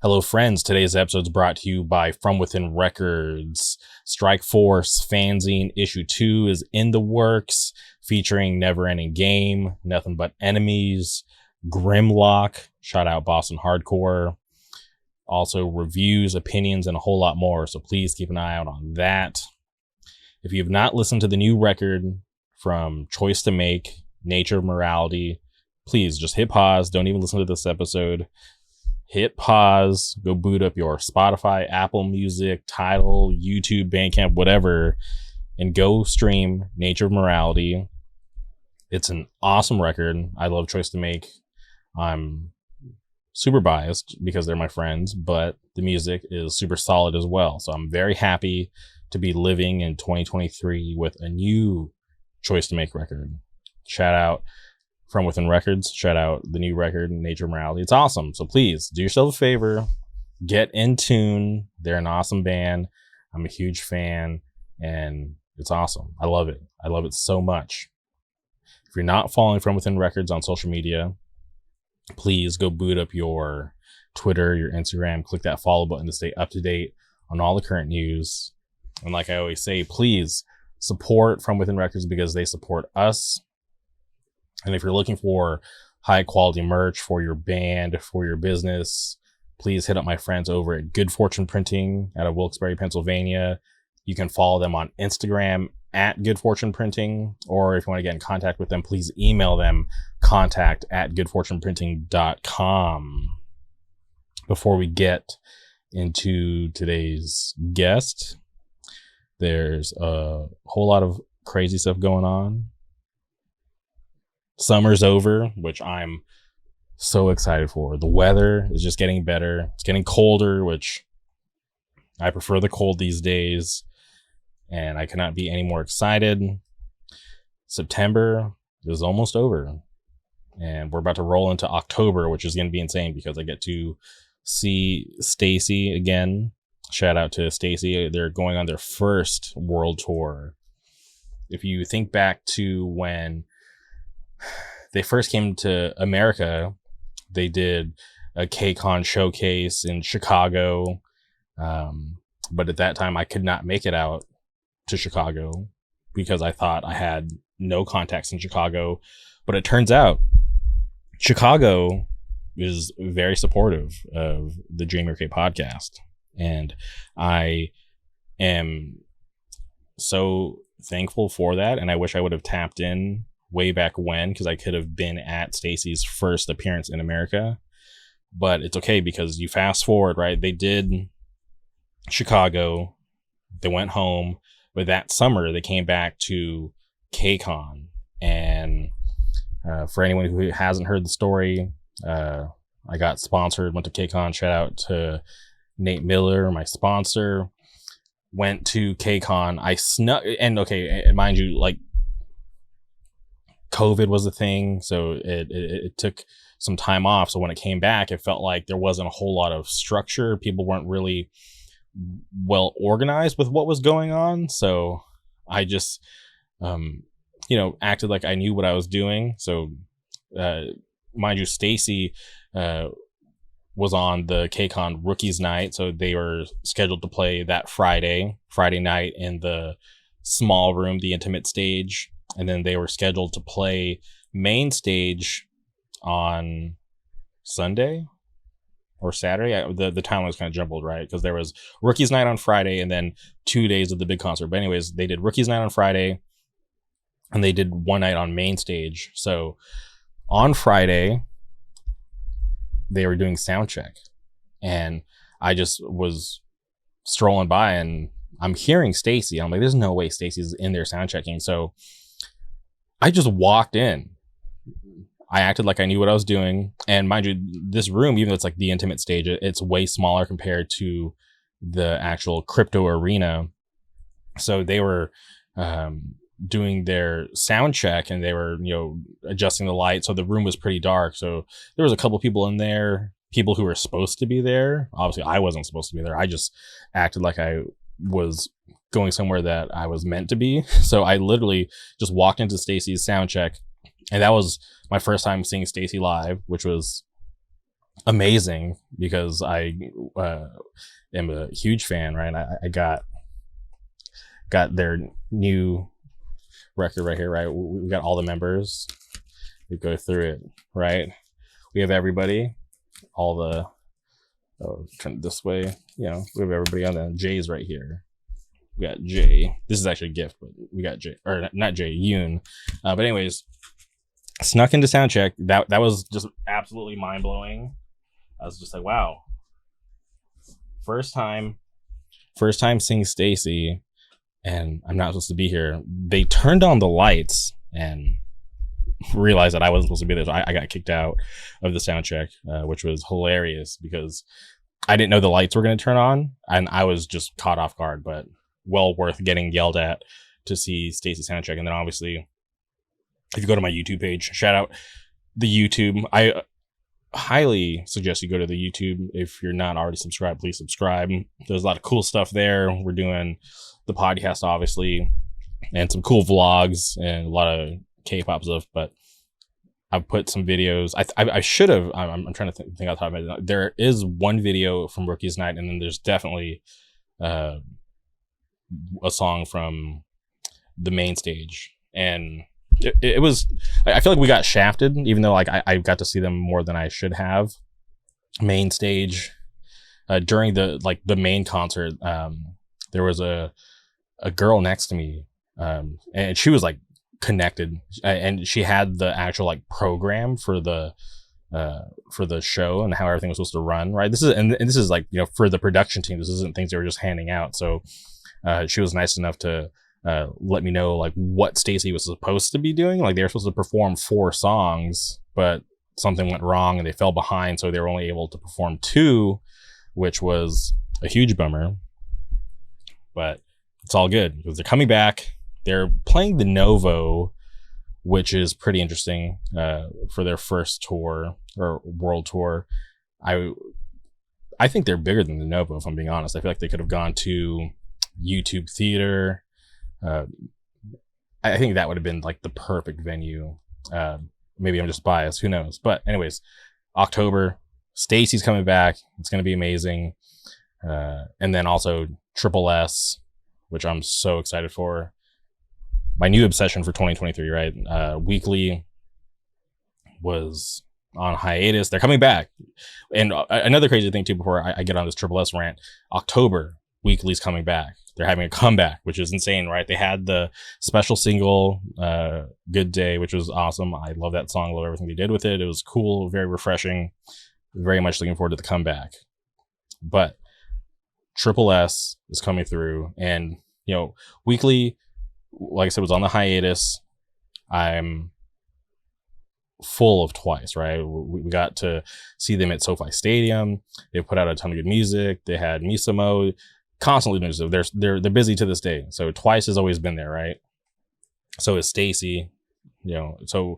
Hello, friends. Today's episode is brought to you by From Within Records. Strike Force Fanzine Issue 2 is in the works, featuring Never Ending Game, Nothing But Enemies, Grimlock, shout out Boston Hardcore, also reviews, opinions, and a whole lot more. So please keep an eye out on that. If you have not listened to the new record from Choice to Make, Nature of Morality, please just hit pause. Don't even listen to this episode. Hit pause, go boot up your Spotify, Apple Music, Tidal, YouTube, Bandcamp, whatever, and go stream Nature of Morality. It's an awesome record. I love Choice to Make. I'm super biased because they're my friends, but the music is super solid as well. So I'm very happy to be living in 2023 with a new Choice to Make record. Shout out From Within Records, shout out the new record, Nature of Morality. It's awesome. So please do yourself a favor, get in tune. They're an awesome band. I'm a huge fan and it's awesome. I love it. I love it so much. If you're not following From Within Records on social media, please go boot up your Twitter, your Instagram, click that follow button to stay up to date on all the current news. And like I always say, please support From Within Records because they support us. And if you're looking for high quality merch for your band, for your business, please hit up my friends over at Good Fortune Printing out of Wilkes-Barre, Pennsylvania. You can follow them on Instagram at Good Fortune Printing, or if you want to get in contact with them, please email them contact@goodfortuneprinting.com. Before we get into today's guest, there's a whole lot of crazy stuff going on. Summer's over, which I'm so excited for. The weather is just getting better. It's getting colder, which I prefer the cold these days, and I cannot be any more excited. September is almost over, and we're about to roll into October, which is going to be insane because I get to see Stacy again. Shout out to Stacy. They're going on their first world tour. If you think back to when they first came to America, they did a KCON showcase in Chicago. But at that time, I could not make it out to Chicago because I thought I had no contacts in Chicago. But it turns out Chicago is very supportive of the Dream Your K podcast. And I am so thankful for that. And I wish I would have tapped in way back when, because I could have been at Stacy's first appearance in America. But it's okay because you fast forward, right? They did Chicago, they went home, but that summer they came back to KCON. And for anyone who hasn't heard the story, I got sponsored, went to KCON. Shout out to Nate Miller, my sponsor. Went to KCON. I snuck, and okay, and mind you, like, COVID was a thing, so it took some time off. So when it came back, it felt like there wasn't a whole lot of structure. People weren't really well organized with what was going on. So I just, acted like I knew what I was doing. So, mind you, Stacy was on the KCON Rookies Night. So they were scheduled to play that Friday night in the small room, the intimate stage. And then they were scheduled to play main stage on Sunday or Saturday. The time was kind of jumbled, right? Because there was Rookies Night on Friday and then 2 days of the big concert. But anyways, they did Rookies Night on Friday and they did one night on main stage. So on Friday, they were doing sound check. And I just was strolling by and I'm hearing Stacy. I'm like, there's no way Stacy's in there sound checking. So I just walked in. I acted like I knew what I was doing. And mind you, this room, even though it's like the intimate stage, it's way smaller compared to the actual crypto arena. So they were doing their sound check and they were, adjusting the light. So the room was pretty dark. So there was a couple people in there, people who were supposed to be there. Obviously, I wasn't supposed to be there. I just acted like I was going somewhere that I was meant to be. So I literally just walked into Stacy's sound check, and that was my first time seeing Stacy live, which was amazing because I am a huge fan, right? I got their new record right here, right? We got all the members. We go through it, right? We have everybody, all the turn it this way, we have everybody on the Jay's right here. We got Jay. This is actually a gift, but we got Jay, or not Jay, Yoon. But anyways, snuck into soundcheck. That was just absolutely mind blowing. I was just like, wow. First time seeing Stacy, and I'm not supposed to be here. They turned on the lights and realized that I wasn't supposed to be there. So I got kicked out of the soundcheck, which was hilarious because I didn't know the lights were going to turn on, and I was just caught off guard. But well worth getting yelled at to see Stacy soundcheck. And then obviously, if you go to my YouTube page, shout out the YouTube. I highly suggest you go to the YouTube. If you're not already subscribed, please subscribe. There's a lot of cool stuff there. We're doing the podcast, obviously, and some cool vlogs and a lot of K-pop stuff. But I've put some videos. I should have. I'm trying to think off the top of my head. There is one video from Rookies Night, and then there's definitely a song from the main stage. And it was, I feel like we got shafted, even though like I got to see them more than I should have. Main stage, during the main concert, there was a girl next to me, and she was like connected, and she had the actual like program for the show and how everything was supposed to run, right? This is like, for the production team, this isn't things they were just handing out. So she was nice enough to let me know like what Stacy was supposed to be doing. Like they were supposed to perform 4 songs, but something went wrong and they fell behind, so they were only able to perform 2, which was a huge bummer. But it's all good because they're coming back. They're playing the Novo, which is pretty interesting for their first tour or world tour. I think they're bigger than the Novo, if I'm being honest. I feel like they could have gone to YouTube Theater. I think that would have been like the perfect venue. Maybe I'm just biased, who knows? But anyways, October, Stacy's coming back. It's going to be amazing. And then also Triple S, which I'm so excited for. My new obsession for 2023, right? Weekly was on hiatus. They're coming back. And another crazy thing too, before I get on this Triple S rant, October, Weekly's coming back. They're having a comeback, which is insane, right? They had the special single, Good Day, which was awesome. I love that song. Love everything they did with it. It was cool, very refreshing. Very much looking forward to the comeback. But Triple S is coming through, and Weekly, like I said, was on the hiatus. I'm full of Twice, right? We got to see them at SoFi Stadium. They put out a ton of good music. They had Misamo constantly doing stuff. They're busy to this day. So Twice has always been there, right? So is Stacy. So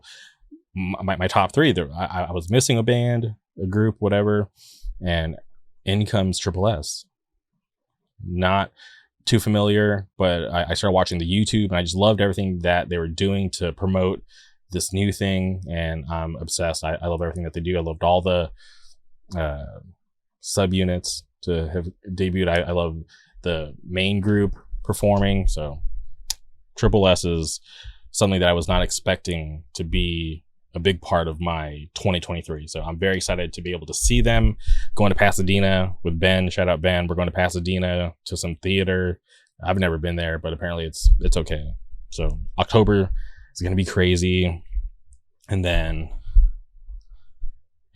my top 3. I was missing a band, a group, whatever, and in comes Triple S. Not too familiar, but I started watching the YouTube, and I just loved everything that they were doing to promote this new thing, and I'm obsessed. I love everything that they do. I loved all the subunits to have debuted. I love the main group performing. So Triple S is something that I was not expecting to be a big part of my 2023. So I'm very excited to be able to see them. Going to Pasadena with Ben. Shout out Ben. We're going to Pasadena to some theater. I've never been there, but apparently it's okay. So October is going to be crazy. And then,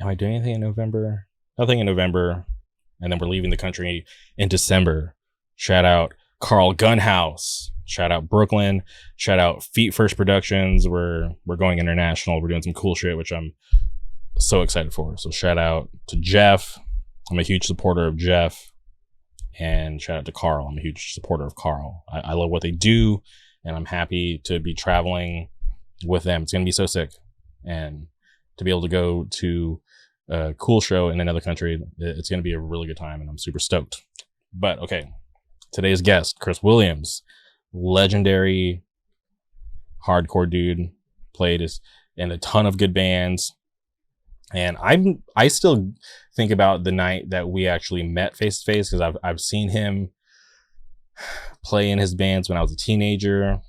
am I doing anything in November? Nothing in November. And then we're leaving the country in December. Shout out Carl Gunhouse. Shout out Brooklyn. Shout out Feet First Productions. We're going international. We're doing some cool shit, which I'm so excited for. So shout out to Jeff. I'm a huge supporter of Jeff. And shout out to Carl. I'm a huge supporter of Carl. I love what they do, and I'm happy to be traveling with them. It's going to be so sick. And to be able to go to a cool show in another country, it's going to be a really good time, and I'm super stoked. But okay, today's guest, Chris Williams, legendary hardcore dude, played in a ton of good bands. And I still think about the night that we actually met face to face, because I've seen him play in his bands when I was a teenager.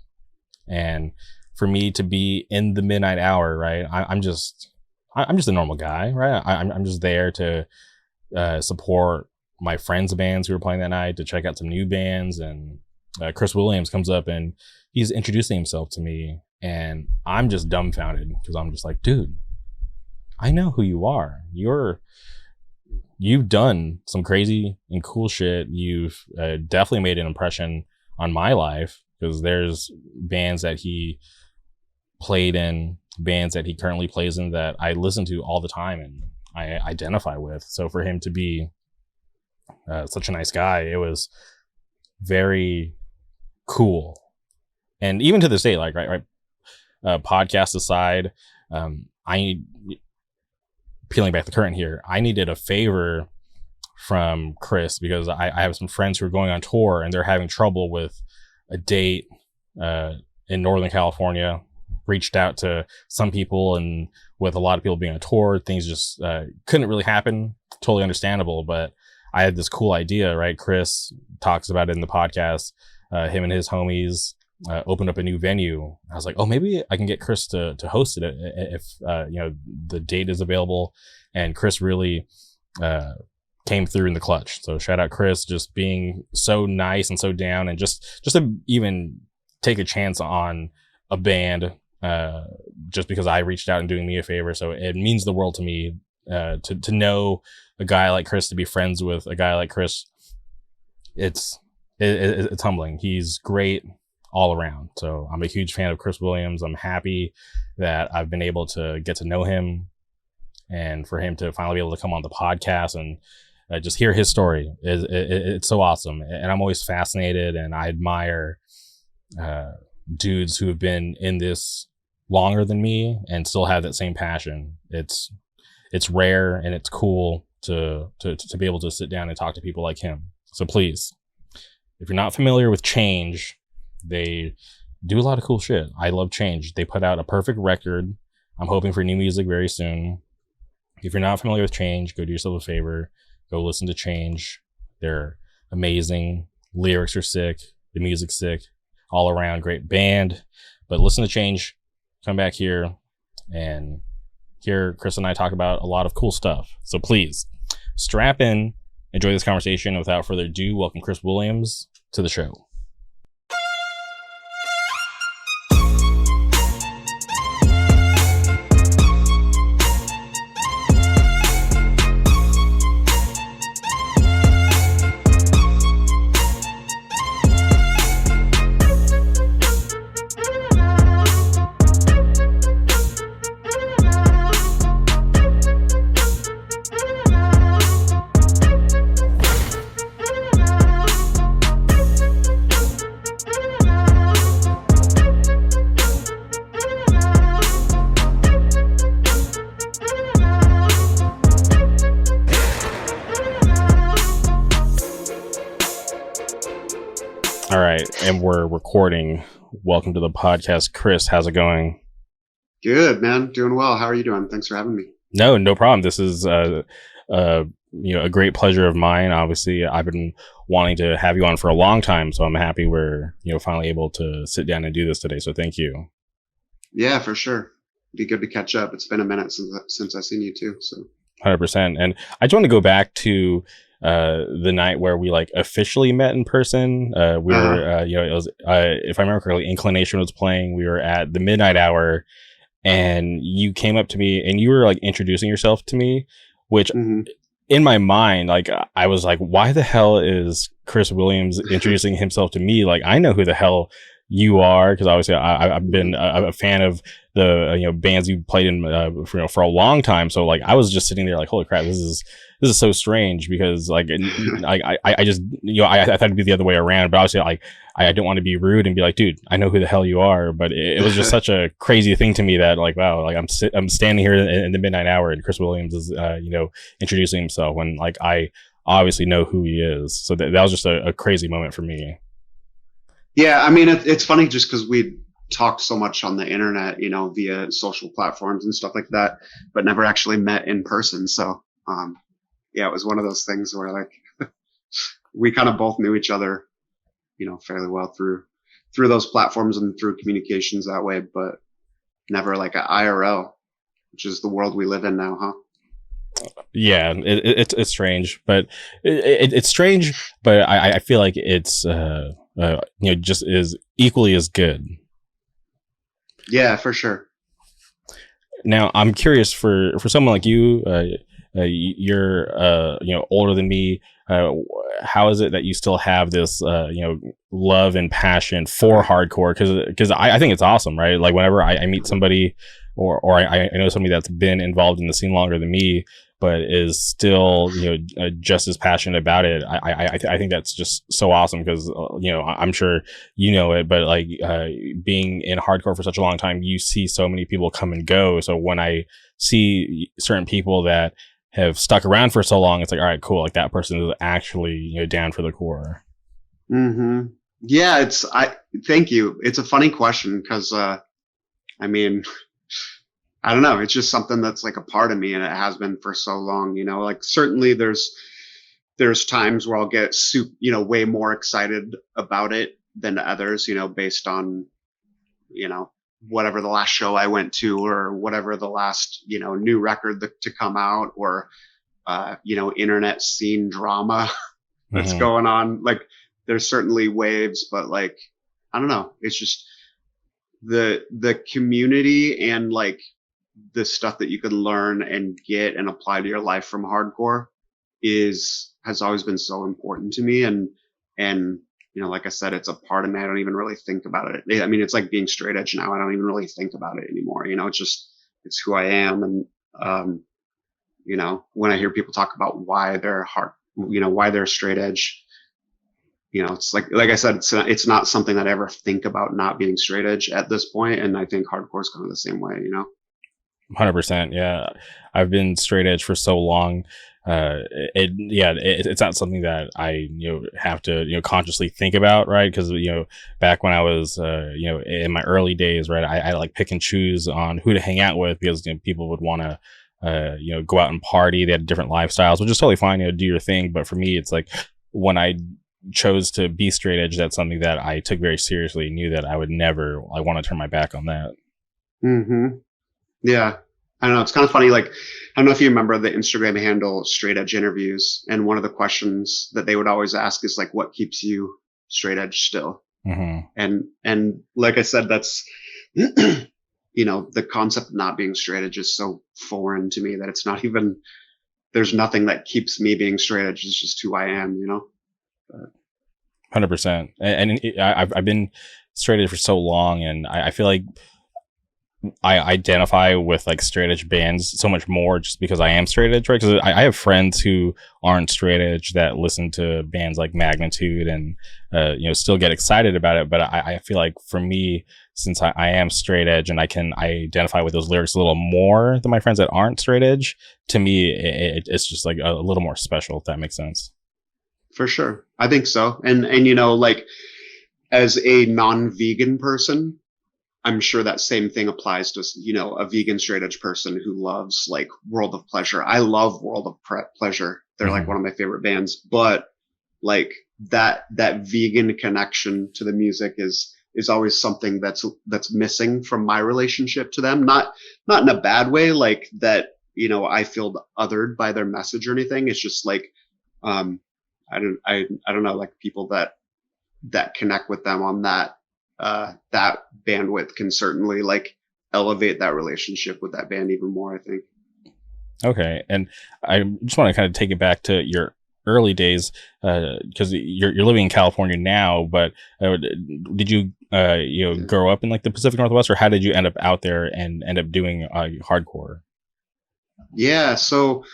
And for me to be in the midnight hour, right? I'm just a normal guy, right? I'm just there to support my friends' bands who were playing that night, to check out some new bands. And Chris Williams comes up and he's introducing himself to me, and I'm just dumbfounded, because I'm just like, dude, I know who you are. You've done some crazy and cool shit. You've definitely made an impression on my life, because there's bands that he played in, bands that he currently plays in, that I listen to all the time and I identify with. So for him to be such a nice guy, it was very cool. And even to this day, like, right, podcast aside, I peeling back the curtain here, I needed a favor from Chris, because I have some friends who are going on tour and they're having trouble with a date in Northern California. Reached out to some people, and with a lot of people being on tour, things just couldn't really happen. Totally understandable, but I had this cool idea, right? Chris talks about it in the podcast. Him and his homies opened up a new venue. I was like, oh, maybe I can get Chris to host it if the date is available. And Chris really came through in the clutch. So shout out Chris, just being so nice and so down, and just to even take a chance on a band, just because I reached out and doing me a favor. So it means the world to me to know a guy like Chris, to be friends with a guy like Chris. It's humbling. He's great all around. So I'm a huge fan of Chris Williams. I'm happy that I've been able to get to know him, and for him to finally be able to come on the podcast and just hear his story. It's so awesome. And I'm always fascinated, and I admire dudes who have been in this longer than me and still have that same passion. It's rare, and it's cool to be able to sit down and talk to people like him. So please, if you're not familiar with Change, they do a lot of cool shit. I love Change. They put out a perfect record. I'm hoping for new music very soon. If you're not familiar with Change, go do yourself a favor. Go listen to Change. They're amazing. Lyrics are sick. The music's sick. All around great band. But listen to Change. Come back here and hear Chris and I talk about a lot of cool stuff. So please, strap in, enjoy this conversation. Without further ado, welcome Chris Williams to the show. All right, and we're recording. Welcome to the podcast, Chris. How's it going? Good, man. Doing well. How are you doing? Thanks for having me. No problem. This is a great pleasure of mine. Obviously, I've been wanting to have you on for a long time, so I'm happy we're finally able to sit down and do this today. So thank you. Yeah, for sure. Be good to catch up. It's been a minute since I've seen you too. So 100%. And I just want to go back to the night where we officially met in person. We were, it was, if I remember correctly, Inclination was playing. We were at the midnight hour, and you came up to me and you were introducing yourself to me, which in my mind, I was like, why the hell is Chris Williams introducing himself to me? I know who the hell you are, because obviously I've been a fan of the bands you played in for a long time. So I was just sitting there holy crap, this is so strange, because I just I thought it'd be the other way around, but obviously I didn't want to be rude and be like, dude, I know who the hell you are. But it was just such a crazy thing to me that wow, I'm standing here in the midnight hour and Chris Williams is introducing himself when I obviously know who he is. So that was just a crazy moment for me. Yeah, I mean, it's funny just because we talked so much on the internet, via social platforms and stuff like that, but never actually met in person. So, yeah, it was one of those things where like we kind of both knew each other, fairly well through those platforms and through communications that way, but never like a IRL, which is the world we live in now, huh? Yeah, it's strange, but it's strange, but I feel like it's just is equally as good. Yeah, for sure. Now, I'm curious for someone like you. You're older than me. How is it that you still have this love and passion for hardcore? Because I think it's awesome, right? Like whenever I meet somebody or I know somebody that's been involved in the scene longer than me, but is still just as passionate about it. I think that's just so awesome because I'm sure you know it, but like being in hardcore for such a long time, you see so many people come and go. So when I see certain people that have stuck around for so long, it's like, all right, cool. Like that person is actually down for the core. Mm-hmm. Yeah, thank you. It's a funny question because I mean, I don't know. It's just something that's like a part of me, and it has been for so long. Like certainly there's times where I'll get way more excited about it than others. Based on whatever the last show I went to, or whatever the last new record to come out, or internet scene drama that's going on. Like there's certainly waves, but like I don't know. It's just the community and like the stuff that you can learn and get and apply to your life from hardcore has always been so important to me. And like I said, it's a part of me. I don't even really think about it. I mean, it's like being straight edge now. I don't even really think about it anymore. It's who I am. And when I hear people talk about why they're why they're straight edge, it's like I said, it's not something that I ever think about not being straight edge at this point. And I think hardcore is kind of the same way, 100%. Yeah. I've been straight edge for so long. It's not something that I, have to, consciously think about. Right. Cause, back when I was, in my early days, right, I like pick and choose on who to hang out with because, people would want to, go out and party. They had different lifestyles, which is totally fine, do your thing. But for me, it's like when I chose to be straight edge, that's something that I took very seriously, knew that I would never, I want to turn my back on that. Mm-hmm. Yeah. I don't know. It's kind of funny. Like, I don't know if you remember the Instagram handle Straight Edge Interviews. And one of the questions that they would always ask is like, what keeps you straight edge still? Mm-hmm. And like I said, that's, the concept of not being straight edge is so foreign to me that it's not even, there's nothing that keeps me being straight edge. It's just who I am, 100%. And I've been straight edge for so long, and I feel like I identify with like straight edge bands so much more just because I am straight edge, right? Because I have friends who aren't straight edge that listen to bands like Magnitude and still get excited about it. But I feel like for me, since I am straight edge and I can identify with those lyrics a little more than my friends that aren't straight edge, to me it's just like a little more special, if that makes sense. For sure, I think so. And like as a non-vegan person, I'm sure that same thing applies to, a vegan straight edge person who loves like World of Pleasure. I love World of Pleasure. They're like one of my favorite bands, but like that vegan connection to the music is always something that's missing from my relationship to them. Not in a bad way, like that, I feel othered by their message or anything. It's just like, I don't know, like people that connect with them on that bandwidth can certainly like elevate that relationship with that band even more, I think. Okay. And I just want to kind of take it back to your early days, because you're living in California now, but did you grow up in like the Pacific Northwest, or how did you end up out there and end up doing hardcore? Yeah. So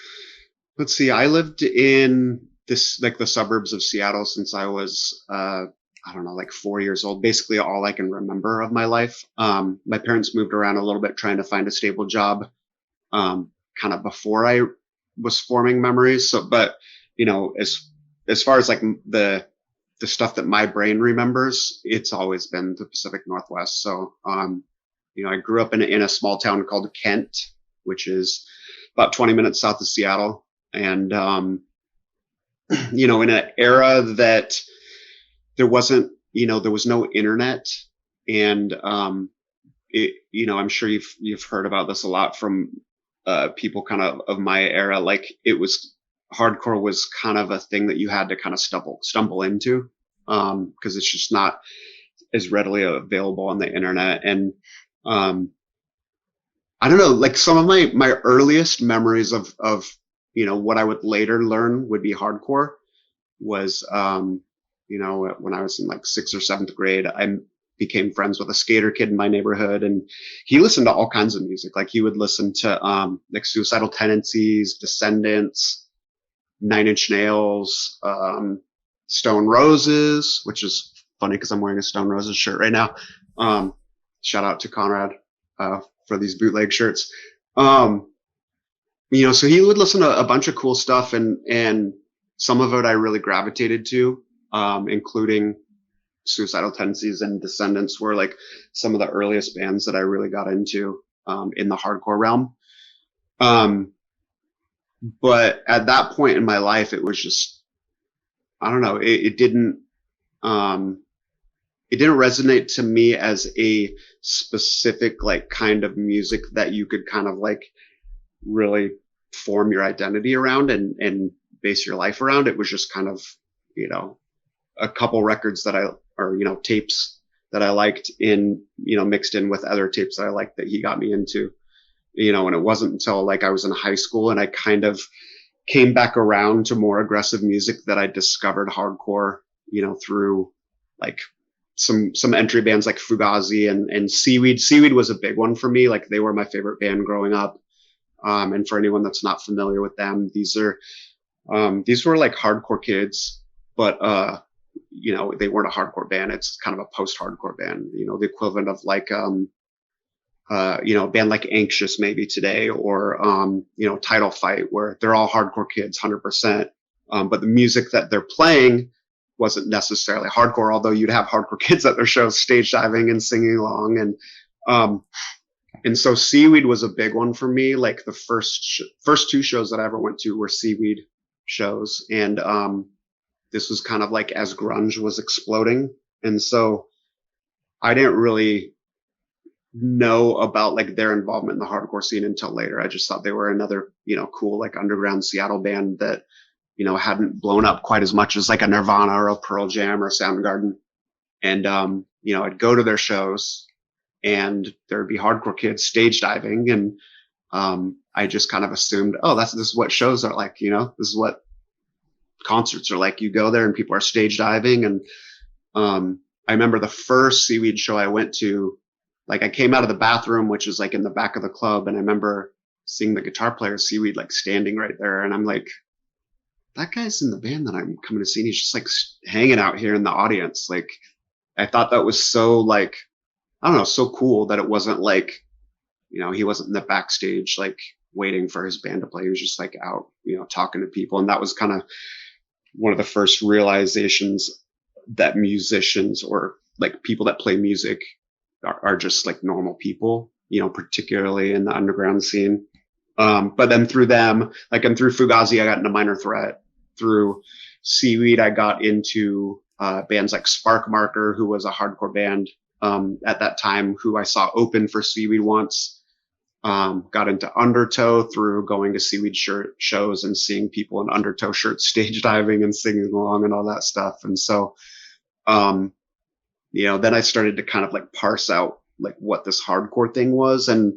let's see. I lived in the suburbs of Seattle since I was, I don't know, like 4 years old, basically all I can remember of my life. My parents moved around a little bit trying to find a stable job, kind of before I was forming memories. So, but, as far as like the the stuff that my brain remembers, it's always been the Pacific Northwest. So, I grew up in a small town called Kent, which is about 20 minutes south of Seattle. And, in an era that there wasn't, there was no internet. And, I'm sure you've heard about this a lot from, people kind of my era. Like hardcore was kind of a thing that you had to kind of stumble into, cause it's just not as readily available on the internet. And, I don't know, like some of my earliest memories of, what I would later learn would be hardcore was, when I was in like 6th or 7th grade, I became friends with a skater kid in my neighborhood, and he listened to all kinds of music. Like he would listen to, like Suicidal Tendencies, Descendants, Nine Inch Nails, Stone Roses, which is funny because I'm wearing a Stone Roses shirt right now. Shout out to Conrad, for these bootleg shirts. So he would listen to a bunch of cool stuff, and some of it I really gravitated to, including Suicidal Tendencies and Descendants were like some of the earliest bands that I really got into, in the hardcore realm. But at that point in my life, it was just, I don't know, it didn't resonate to me as a specific like kind of music that you could kind of like really form your identity around and base your life around. It was just kind of, a couple records tapes that I liked mixed in with other tapes that I liked that he got me into, and it wasn't until like I was in high school and I kind of came back around to more aggressive music that I discovered hardcore, through like some entry bands like Fugazi and Seaweed. Seaweed was a big one for me. Like they were my favorite band growing up. And for anyone that's not familiar with them, these were like hardcore kids, but, they weren't a hardcore band. It's kind of a post-hardcore band, the equivalent of like, a band like Anxious maybe today, or, Title Fight, where they're all hardcore kids, 100%. But the music that they're playing wasn't necessarily hardcore, although you'd have hardcore kids at their shows stage diving and singing along. And so Seaweed was a big one for me. Like the first 2 shows that I ever went to were Seaweed shows. And, this was kind of like as grunge was exploding. And so I didn't really know about like their involvement in the hardcore scene until later. I just thought they were another, cool, like underground Seattle band that, hadn't blown up quite as much as like a Nirvana or a Pearl Jam or Soundgarden. And, I'd go to their shows and there'd be hardcore kids stage diving. And, I just kind of assumed, oh, this is what shows are like, this is what concerts are like. You go there and people are stage diving. And, I remember the first Seaweed show I went to, like I came out of the bathroom, which is like in the back of the club. And I remember seeing the guitar player Seaweed, like standing right there. And I'm like, that guy's in the band that I'm coming to see. And he's just like hanging out here in the audience. Like, I thought that was so like, I don't know, so cool that it wasn't like, he wasn't in the backstage, like waiting for his band to play. He was just like out, talking to people. And that was kind of one of the first realizations that musicians or like people that play music are just like normal people, particularly in the underground scene. But then through them, like, and through Fugazi, I got into Minor Threat. Through Seaweed, I got into, bands like Spark Marker, who was a hardcore band, at that time, who I saw open for Seaweed once. Got into Undertow through going to Seaweed shows and seeing people in Undertow shirts stage diving and singing along and all that stuff. And so, then I started to kind of like parse out like what this hardcore thing was. And,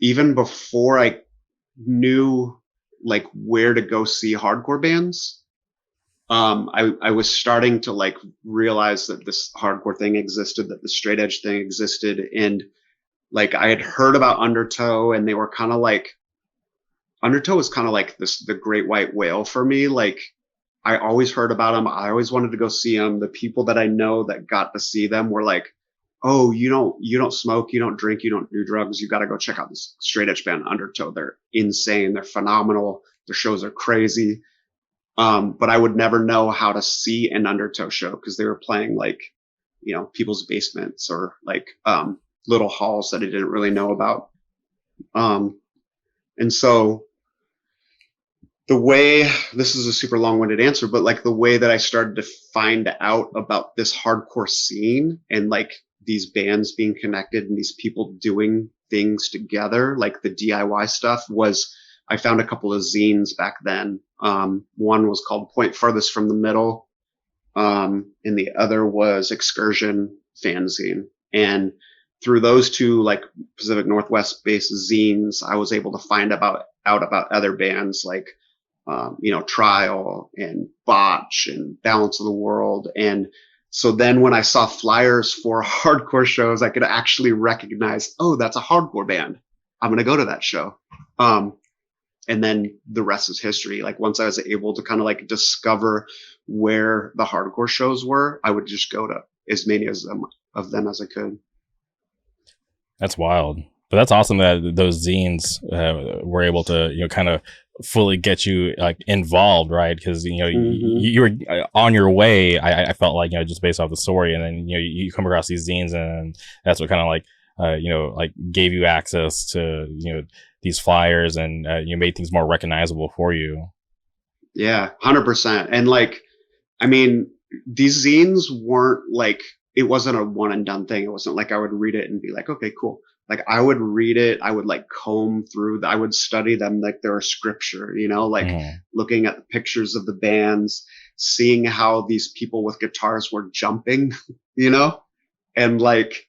even before I knew like where to go see hardcore bands, I was starting to like realize that this hardcore thing existed, that the straight edge thing existed. And like I had heard about Undertow, and they were kind of like, Undertow was kind of like the great white whale for me. Like I always heard about them. I always wanted to go see them. The people that I know that got to see them were like, oh, you don't smoke, you don't drink, you don't do drugs. You got to go check out this straight edge band Undertow. They're insane. They're phenomenal. Their shows are crazy. But I would never know how to see an Undertow show because they were playing like, people's basements or like, little halls that I didn't really know about. And so the way, this is a super long-winded answer, but like the way that I started to find out about this hardcore scene and like these bands being connected and these people doing things together, like the DIY stuff, was I found a couple of zines back then. One was called Point Farthest from the Middle, and the other was Excursion Fanzine. And through those two like Pacific Northwest based zines, I was able to find out about other bands like Trial and Botch and Balance of the World. And so then when I saw flyers for hardcore shows, I could actually recognize, oh, that's a hardcore band. I'm going to go to that show. And then the rest is history. Like once I was able to kind of like discover where the hardcore shows were, I would just go to as many of them as I could. That's wild. But that's awesome that those zines were able to, kind of fully get you like involved, right? Because you were on your way. I felt like just based off the story, and then you come across these zines, and that's what kind of like like gave you access to these flyers, and you made things more recognizable for you. Yeah, 100%. And like, I mean, these zines weren't like, it wasn't a one and done thing. It wasn't like I would read it and be like, okay, cool. Like I would read it, I would like comb through, I would study them like they're a scripture, like looking at the pictures of the bands, seeing how these people with guitars were jumping, and like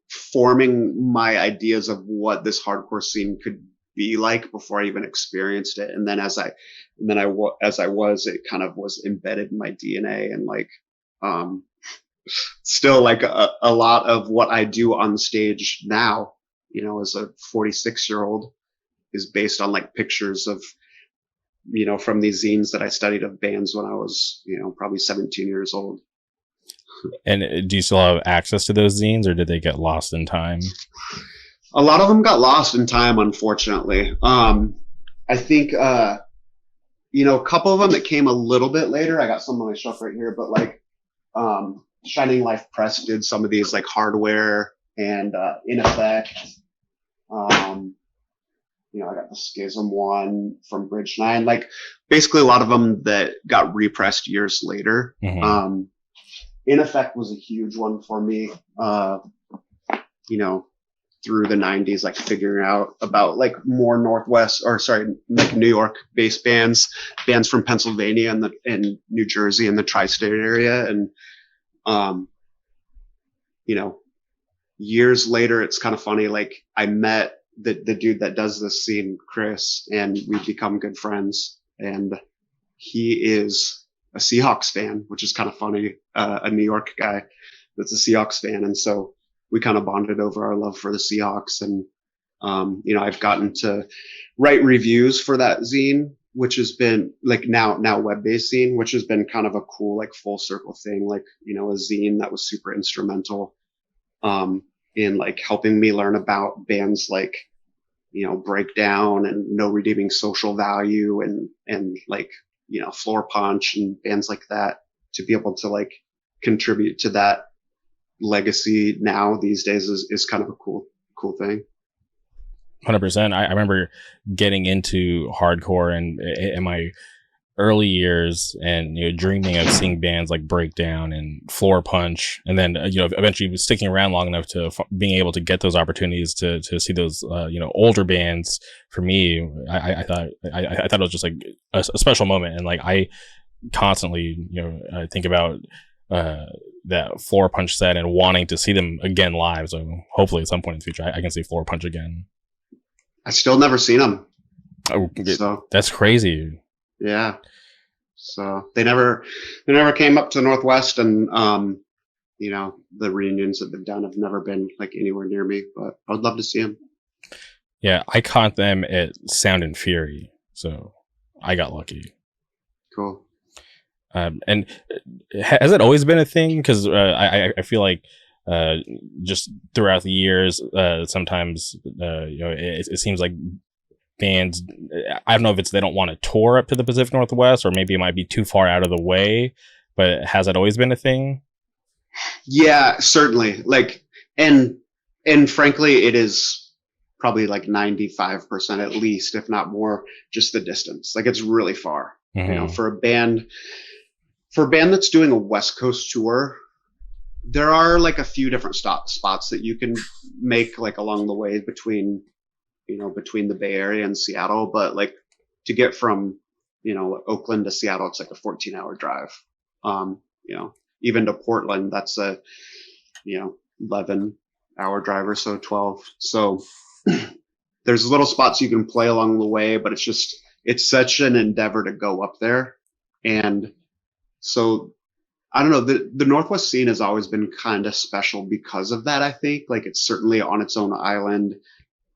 forming my ideas of what this hardcore scene could be like before I even experienced it. And then as I was, it kind of was embedded in my DNA, and like, still like a lot of what I do on stage now, as a 46-year-old is based on like pictures of, from these zines that I studied of bands when I was, probably 17 years old. And do you still have access to those zines, or did they get lost in time? A lot of them got lost in time, unfortunately. I think, a couple of them that came a little bit later. I got some on my shelf right here, but like, Shining Life Press did some of these like Hardware and In Effect. I got the Schism one from Bridge 9, like basically a lot of them that got repressed years later. Mm-hmm. In Effect was a huge one for me, through the 90s, like figuring out about like more like New York based bands from Pennsylvania and New Jersey and the tri-state area. And, years later, it's kind of funny. Like I met the dude that does this scene, Chris, and we've become good friends. And he is a Seahawks fan, which is kind of funny. A New York guy that's a Seahawks fan. And so we kind of bonded over our love for the Seahawks. And, I've gotten to write reviews for that zine, which has been like now web-based zine, which has been kind of a cool, like full circle thing, like, a zine that was super instrumental, in like helping me learn about bands like, Breakdown and No Redeeming Social Value and like, Floor Punch and bands like that, to be able to like contribute to that legacy now these days is kind of a cool thing. 100%. I remember getting into hardcore and in my early years, and dreaming of seeing bands like Breakdown and Floor Punch, and then eventually sticking around long enough to being able to get those opportunities to see those older bands. For me, I thought it was just like a special moment, and like I constantly I think about that Floor Punch set and wanting to see them again live. So hopefully at some point in the future I can see Floor Punch again. I still never seen them. Oh, so that's crazy. Yeah. So they never came up to the Northwest, and the reunions that they've done have never been like anywhere near me, but I would love to see them. Yeah, I caught them at Sound and Fury, so I got lucky. Cool. And has it always been a thing? Because I feel like just throughout the years, sometimes it seems like bands, I don't know if it's they don't want to tour up to the Pacific Northwest, or maybe it might be too far out of the way, but has that always been a thing? Yeah, certainly. Like, and frankly, it is probably like 95% at least, if not more, just the distance. Like, it's really far. Mm-hmm. For a band that's doing a West Coast tour, there are like a few different spots that you can make like along the way between between the Bay Area and Seattle. But like, to get from Oakland to Seattle, it's like a 14-hour drive. Even to Portland, that's a 11-hour drive or so, 12. So there's little spots you can play along the way, but it's such an endeavor to go up there. And so I don't know, the Northwest scene has always been kind of special because of that. I think like it's certainly on its own island.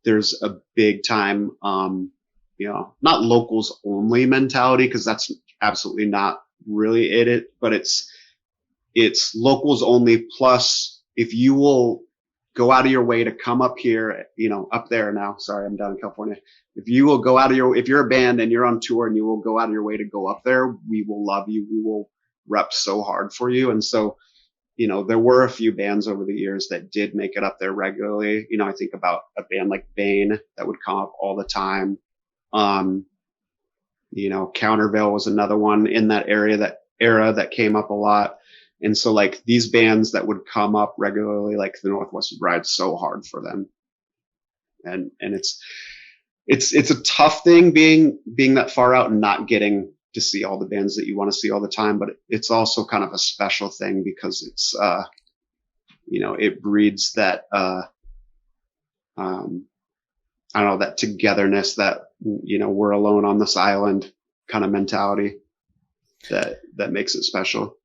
There's a big time, not locals only mentality, because that's absolutely not really it, but it's locals only. Plus, if you will go out of your way to come up here, up there now, sorry, I'm down in California. If you will go out of if you're a band and you're on tour and you will go out of your way to go up there, we will love you. We will rep so hard for you. And so, there were a few bands over the years that did make it up there regularly. I think about a band like Bane that would come up all the time. Countervail was another one in that era that came up a lot. And so like these bands that would come up regularly, like the Northwest would ride so hard for them. And it's a tough thing being that far out and not getting to see all the bands that you want to see all the time, but it's also kind of a special thing because it's it breeds that I don't know, that togetherness, that we're alone on this island kind of mentality that makes it special.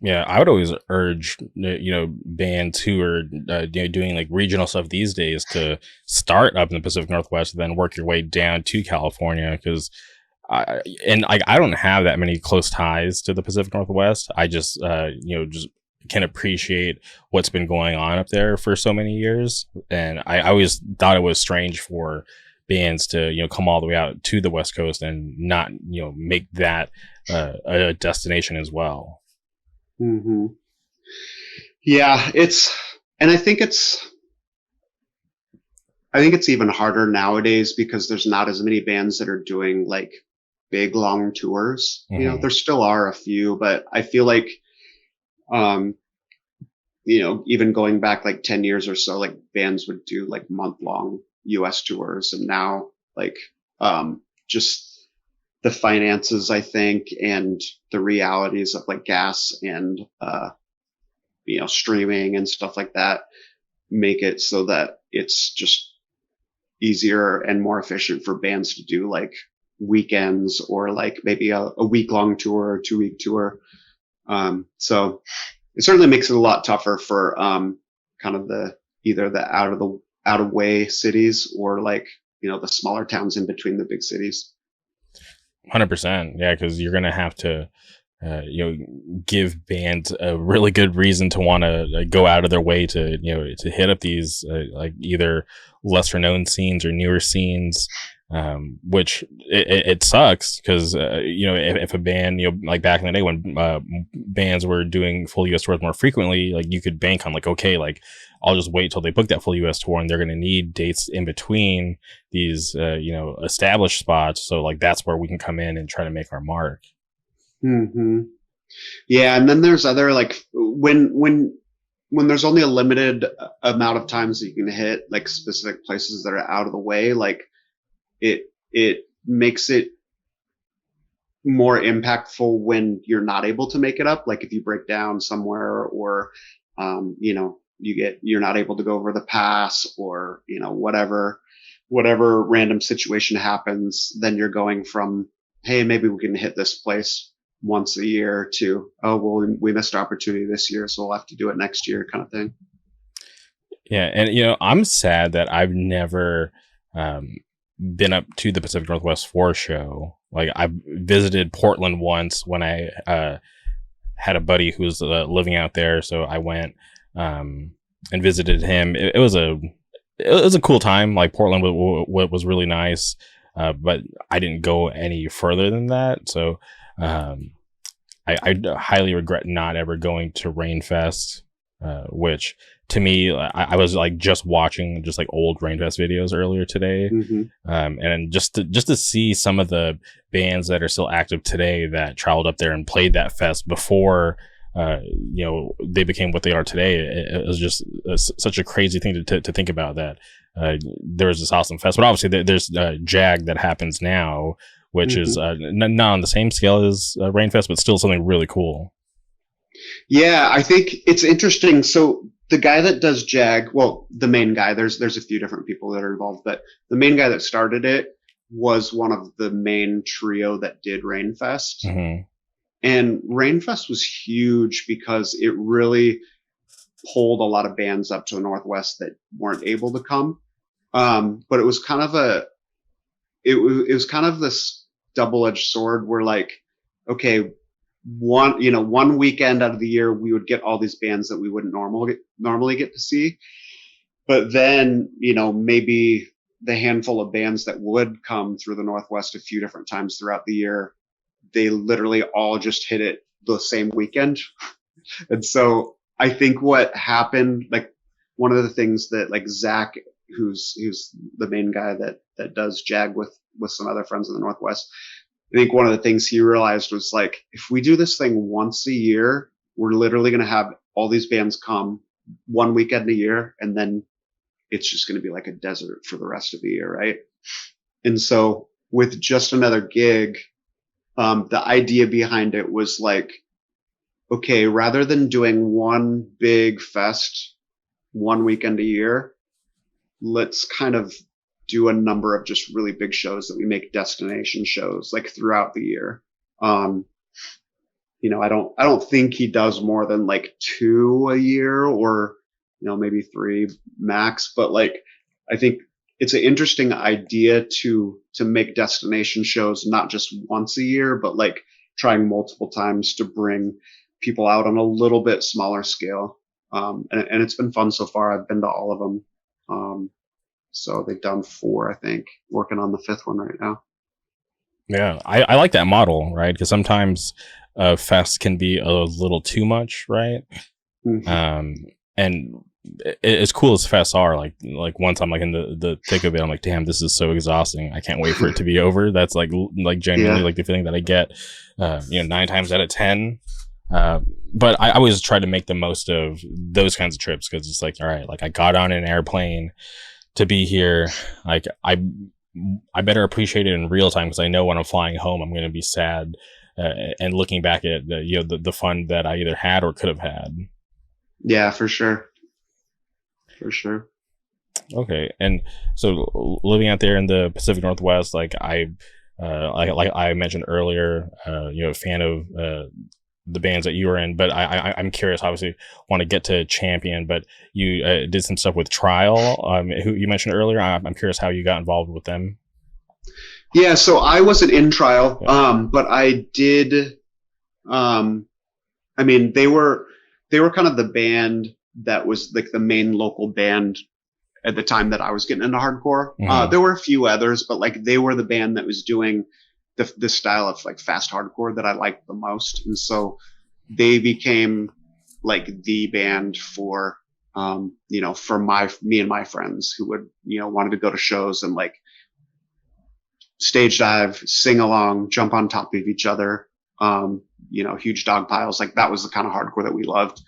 Yeah, I would always urge bands who are doing like regional stuff these days to start up in the Pacific Northwest and then work your way down to California, because I don't have that many close ties to the Pacific Northwest. I just just can appreciate what's been going on up there for so many years, and I always thought it was strange for bands to come all the way out to the West Coast and not make that a destination as well. Mm-hmm. Yeah, I think it's even harder nowadays because there's not as many bands that are doing like big long tours. Mm-hmm. There still are a few, but I feel like even going back like 10 years or so, like bands would do like month-long US tours, and now like just the finances, I think, and the realities of like gas and streaming and stuff like that make it so that it's just easier and more efficient for bands to do like weekends or like maybe a week-long tour or 2-week tour. So it certainly makes it a lot tougher for kind of either the out of way cities or like the smaller towns in between the big cities. 100%, yeah, because you're gonna have to give bands a really good reason to want to go out of their way to to hit up these like either lesser known scenes or newer scenes, which it sucks because if a band like back in the day when bands were doing full US tours more frequently, like you could bank on like, okay, like I'll just wait till they book that full US tour and they're going to need dates in between these established spots, so like that's where we can come in and try to make our mark. Mm-hmm. Yeah, and then there's other like when there's only a limited amount of times that you can hit like specific places that are out of the way, like it makes it more impactful when you're not able to make it up. Like if you break down somewhere or you're not able to go over the pass or whatever random situation happens, then you're going from, hey, maybe we can hit this place once a year to, oh, well, we missed our opportunity this year, so we'll have to do it next year, kind of thing. Yeah, and I'm sad that I've never been up to the Pacific Northwest for a show. Like I visited Portland once when I had a buddy who was living out there, so I went and visited him. It was a it was a cool time. Like Portland was really nice, but I didn't go any further than that. So um, I highly regret not ever going to Rainfest, which to me, I was like just watching just like old Rainfest videos earlier today, Hmm. and just to see some of the bands that are still active today that traveled up there and played that fest before. They became what they are today. It was just such a crazy thing to think about that. There was this awesome fest, but obviously there's Jag that happens now, which is Hmm. not on the same scale as Rainfest, but still something really cool. Yeah, I think it's interesting. So the guy that does Jag, well, the main guy, there's a few different people that are involved, but the main guy that started it was one of the main trio that did Rainfest. Hmm. And Rainfest was huge because it really pulled a lot of bands up to the Northwest that weren't able to come. But it was kind of it was kind of this double-edged sword where like, okay, one weekend out of the year we would get all these bands that we wouldn't normally get to see, but then maybe the handful of bands that would come through the Northwest a few different times throughout the year, they literally all just hit it the same weekend. And so I think what happened, like one of the things that like Zach, who's the main guy that does Jag with some other friends in the Northwest, I think one of the things he realized was like, if we do this thing once a year, we're literally going to have all these bands come one weekend a year, and then it's just going to be like a desert for the rest of the year, right? And so with just another gig, the idea behind it was like, okay, rather than doing one big fest one weekend a year, let's kind of do a number of just really big shows that we make destination shows like throughout the year. Um, I don't think he does more than like two a year or, maybe three max, but like, I think it's an interesting idea to make destination shows, not just once a year, but like trying multiple times to bring people out on a little bit smaller scale. And it's been fun so far. I've been to all of them. So they've done four, I think, working on the fifth one right now. Yeah, I like that model, right? Because sometimes fest can be a little too much, right? Mm-hmm. And as cool as fests are, like once I'm like in the thick of it, I'm like, damn, this is so exhausting. I can't wait for it to be over. That's like genuinely Yeah. like the feeling that I get, 9 times out of 10. Uh, but I always try to make the most of those kinds of trips because it's like, all right, like I got on an airplane to be here. Like I better appreciate it in real time because I know when I'm flying home, I'm going to be sad and looking back at the fun that I either had or could have had. Yeah, for sure. For sure. Okay, and so living out there in the Pacific Northwest, like I mentioned earlier, a fan of the bands that you were in, but I'm curious. Obviously, want to get to Champion, but you did some stuff with Trial, who you mentioned earlier. I'm curious how you got involved with them. Yeah, so I wasn't in Trial, Yeah. but I did. Um, I mean, they were kind of the band that was like the main local band at the time that I was getting into hardcore. Hmm. There were a few others, but like they were the band that was doing the style of like fast hardcore that I liked the most, and so they became like the band for for me and my friends who would wanted to go to shows and like stage dive, sing along, jump on top of each other, huge dog piles. Like that was the kind of hardcore that we loved.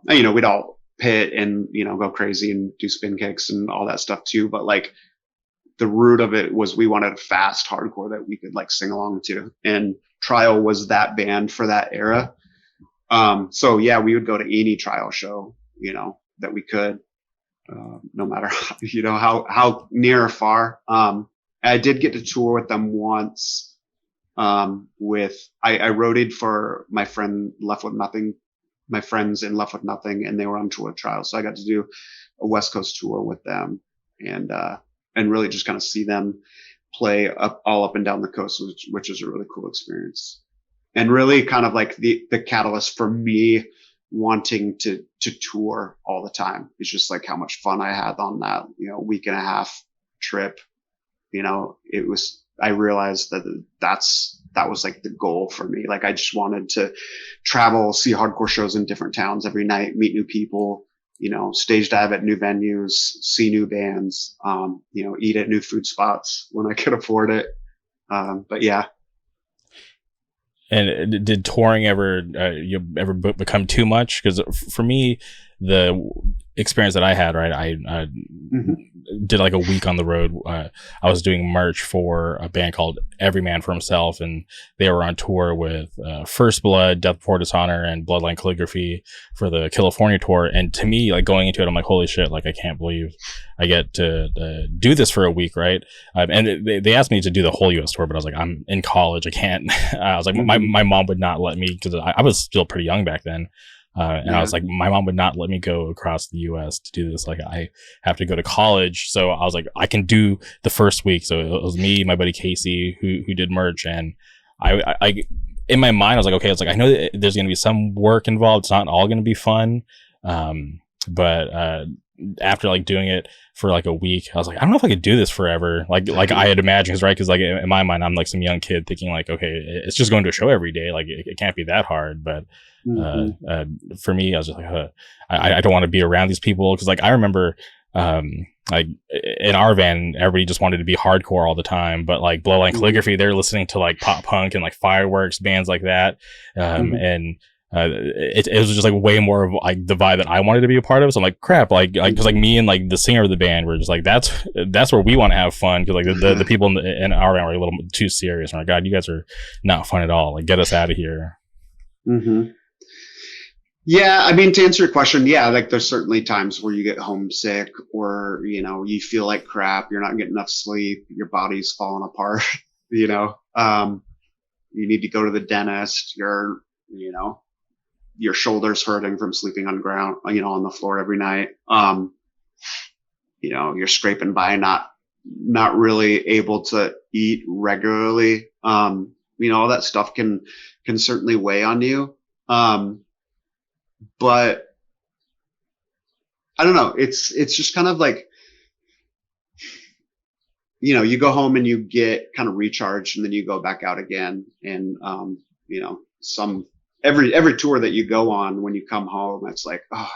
We'd all pit and, go crazy and do spin kicks and all that stuff too. But like the root of it was we wanted a fast hardcore that we could like sing along to. And Trial was that band for that era. So yeah, we would go to any Trial show, that we could, no matter, how near or far. I did get to tour with them once. I roaded for my friend Left with Nothing, my friends in Left with Nothing, and they were on tour with Trial, so I got to do a West Coast tour with them, and really just kind of see them play all up and down the coast, which is a really cool experience, and really kind of like the catalyst for me wanting to tour all the time. It's just like how much fun I had on that, week and a half trip. I realized that was like the goal for me. Like I just wanted to travel, see hardcore shows in different towns every night, meet new people, stage dive at new venues, see new bands, eat at new food spots when I could afford it. But yeah. And did touring ever become too much? Because for me, the experience that I had, right, I did like a week on the road. I was doing merch for a band called Every Man for Himself, and they were on tour with First Blood, Death Before Dishonor, and Bloodline Calligraphy for the California tour. And to me, like going into it, I'm like, holy shit, like I can't believe I get to do this for a week, right? And they asked me to do the whole U.S. tour, but I was like, I'm in college, I can't. I was like, my mom would not let me, because I was still pretty young back then. And I was like, my mom would not let me go across the U.S. to do this. Like, I have to go to college. So I was like, I can do the first week. So it was me, my buddy Casey, who did merch. And I in my mind, I was like, okay, it's like, I know that there's going to be some work involved. It's not all going to be fun. But after like doing it for like a week, I was like, I don't know if I could do this forever. Like I had imagined, right? Because like in my mind, I'm like some young kid thinking like, okay, it's just going to a show every day. Like it can't be that hard. But for me, I was just like, I don't want to be around these people, because like I remember like in our van, everybody just wanted to be hardcore all the time, but like Bloodline Calligraphy, they're listening to like pop punk and like Fireworks, bands like that, and it was just like way more of like the vibe that I wanted to be a part of. So I'm like, crap, like because like me and like the singer of the band were just like, that's where we want to have fun, because like the people in our band were a little too serious. I'm like, God, you guys are not fun at all. Like, get us out of here. Yeah, I mean, to answer your question, yeah, like there's certainly times where you get homesick, or you feel like crap, you're not getting enough sleep, your body's falling apart. You need to go to the dentist, your shoulders hurting from sleeping on ground, on the floor every night. You're scraping by, not really able to eat regularly. All that stuff can certainly weigh on you. But I don't know. It's just kind of like, you go home and you get kind of recharged, and then you go back out again. And, every tour that you go on, when you come home, it's like, oh,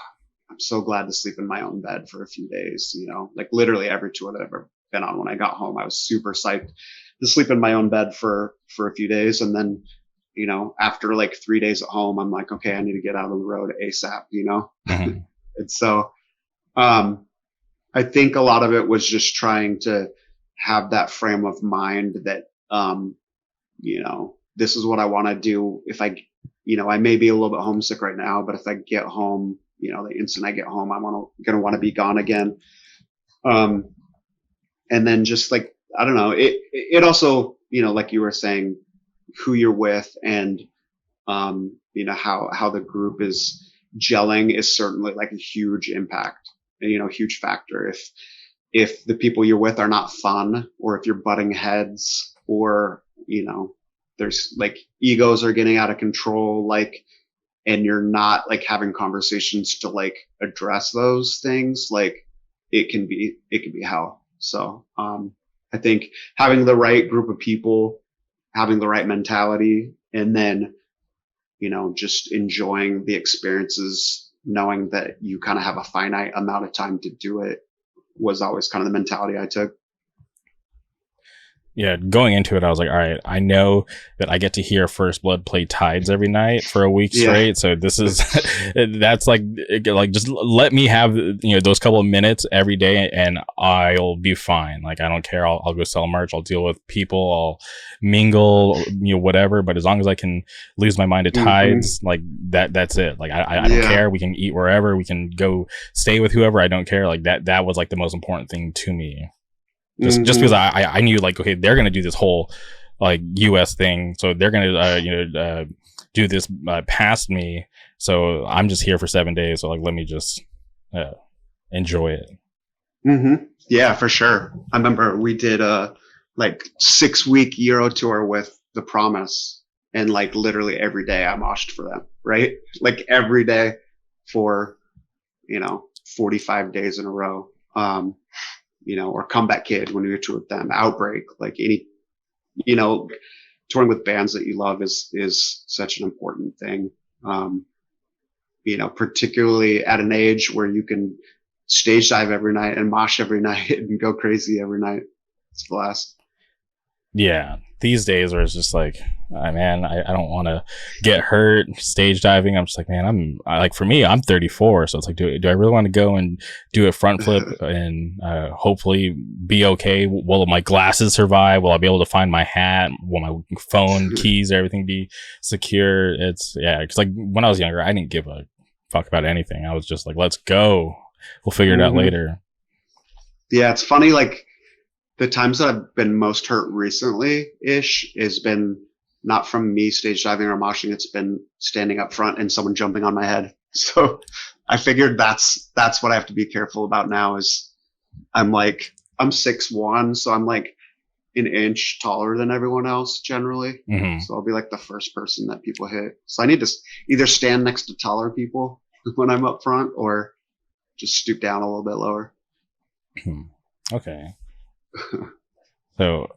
I'm so glad to sleep in my own bed for a few days. Like literally every tour that I've ever been on, when I got home, I was super psyched to sleep in my own bed for a few days. And then, after like 3 days at home, I'm like, okay, I need to get out on the road ASAP, And so, I think a lot of it was just trying to have that frame of mind that, this is what I want to do. If I may be a little bit homesick right now, but if I get home, the instant I get home, I'm going to want to be gone again. And then just like, I don't know, it also, like you were saying, who you're with, and how the group is gelling is certainly like a huge impact, huge factor. If the people you're with are not fun, or if you're butting heads, or there's like egos are getting out of control, like, and you're not like having conversations to like address those things, like it can be hell. So I think having the right group of people, having the right mentality, and then, just enjoying the experiences, knowing that you kind of have a finite amount of time to do it, was always kind of the mentality I took. Yeah, going into it, I was like, all right, I know that I get to hear First Blood play Tides every night for a week straight. Yeah. So this is, that's like just let me have, those couple of minutes every day, and I'll be fine. Like, I don't care. I'll go sell merch. I'll deal with people. I'll mingle, whatever. But as long as I can lose my mind to Tides, like that's it. Like, I don't care. We can eat wherever. We can go stay with whoever. I don't care. Like that was like the most important thing to me. Just because I knew, like, okay, they're going to do this whole like US thing. So they're going to, do this past me. So I'm just here for 7 days. So like, let me just enjoy it. Yeah, for sure. I remember we did a like 6-week Euro tour with The Promise. and like literally every day I moshed for them, right? Like every day for, 45 days in a row. Or Comeback Kid when we toured with them, Outbreak, like any, touring with bands that you love is such an important thing. Particularly at an age where you can stage dive every night and mosh every night and go crazy every night. It's a blast. Yeah, these days where it's just like, man, I don't want to get hurt stage diving. I'm just like, man, for me, I'm 34, so it's like, do I really want to go and do a front flip and hopefully be okay? Will my glasses survive? Will I be able to find my hat? Will my phone, keys, everything be secure? Because like when I was younger, I didn't give a fuck about anything. I was just like, let's go. We'll figure it out later. Yeah, it's funny, like the times that I've been most hurt recently-ish has been not from me stage diving or moshing. It's been standing up front and someone jumping on my head. So I figured that's what I have to be careful about now is I'm 6'1", so I'm like an inch taller than everyone else generally. Mm-hmm. So I'll be like the first person that people hit. So I need to either stand next to taller people when I'm up front or just stoop down a little bit lower. Okay. So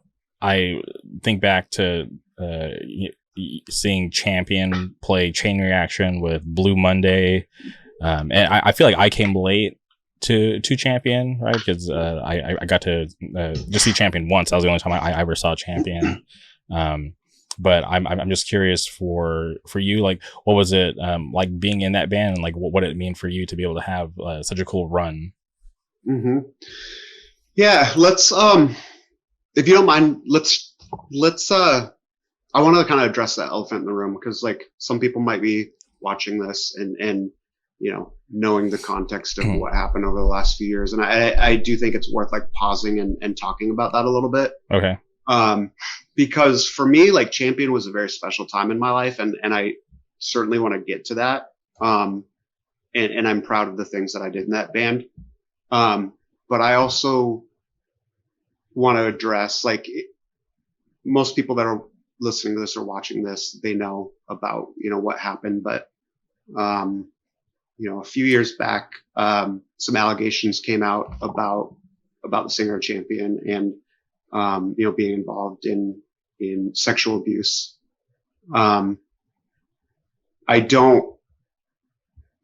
I think back to seeing Champion play Chain Reaction with Blue Monday, and I feel like I came late to Champion, right? Because I got to just see Champion once. That was the only time I ever saw Champion. But I'm just curious for you, like, what was it like being in that band, and like what did it mean for you to be able to have such a cool run? Mm-hmm. Yeah, let's if you don't mind, let's I want to kind of address that elephant in the room because like some people might be watching this and knowing the context of what happened over the last few years, and I do think it's worth like pausing and talking about that a little bit. Okay. Because for me, like Champion was a very special time in my life, and I certainly want to get to that. And I'm proud of the things that I did in that band. But I also want to address, like, most people that are listening to this or watching this, they know about, what happened. But, a few years back, some allegations came out about the singer Champion and, being involved in sexual abuse. I don't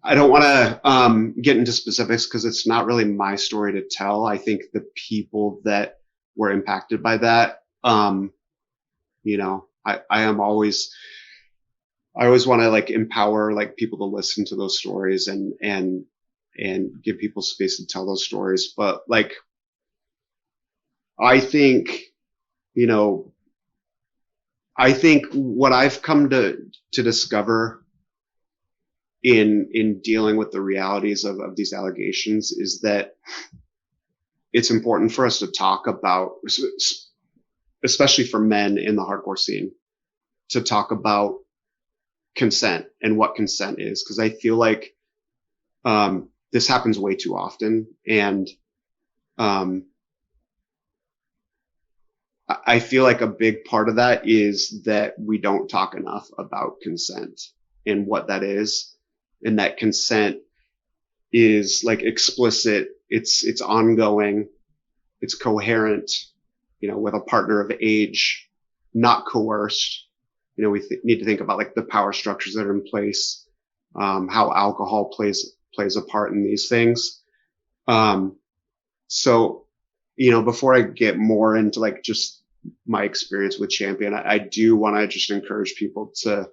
want to get into specifics because it's not really my story to tell. I think the people that were impacted by that, I always want to like empower like people to listen to those stories and give people space to tell those stories. But like, I think what I've come to discover in dealing with the realities of these allegations is that it's important for us to talk about, especially for men in the hardcore scene, to talk about consent and what consent is. Cause I feel like, this happens way too often. And, I feel like a big part of that is that we don't talk enough about consent and what that is. And that consent is like explicit. It's ongoing. It's coherent, with a partner of age, not coerced. We need to think about like the power structures that are in place, how alcohol plays a part in these things. So, before I get more into like just my experience with Champion, I do want to just encourage people to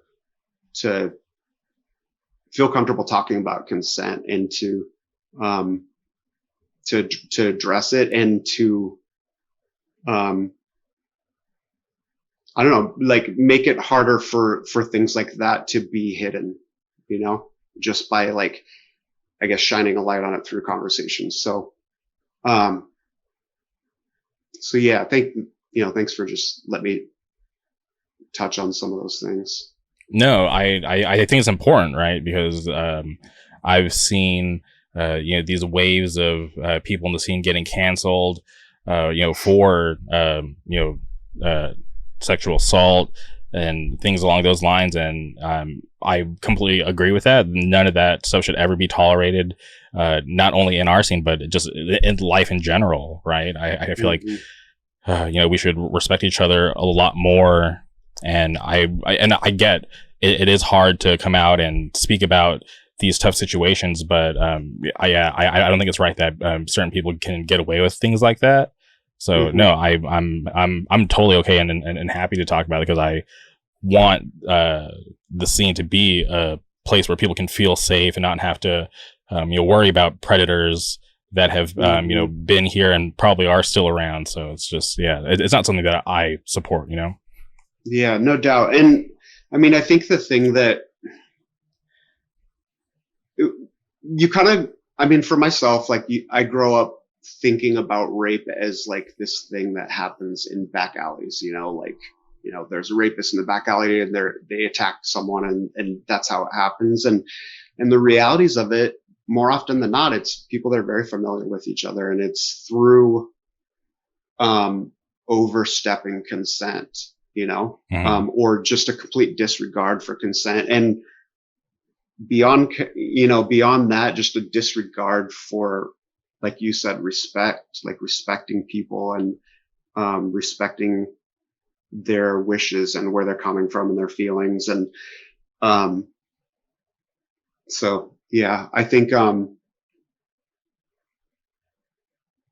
feel comfortable talking about consent and to address it and to, I don't know, like make it harder for things like that to be hidden, just by like, I guess, shining a light on it through conversations. So yeah, thanks for just let me touch on some of those things. No, I think it's important, right? Because I've seen these waves of people in the scene getting canceled, for sexual assault, and things along those lines. And I completely agree with that. None of that stuff should ever be tolerated, not only in our scene, but just in life in general, right? I feel like, we should respect each other a lot more. And I get it is hard to come out and speak about these tough situations, but I don't think it's right that certain people can get away with things like that. So no, I'm totally okay and happy to talk about it, because I want the scene to be a place where people can feel safe and not have to worry about predators that have been here and probably are still around. So it's just it's not something that I support. Yeah, no doubt. And I mean, I think the thing that you kind of, I mean, for myself, like I grow up thinking about rape as like this thing that happens in back alleys, like, there's a rapist in the back alley and they attack someone and that's how it happens. And the realities of it, more often than not, it's people that are very familiar with each other, and it's through, overstepping consent, or just a complete disregard for consent. And beyond that, just a disregard for, like you said, respect, like respecting people and respecting their wishes and where they're coming from and their feelings. And so yeah, I think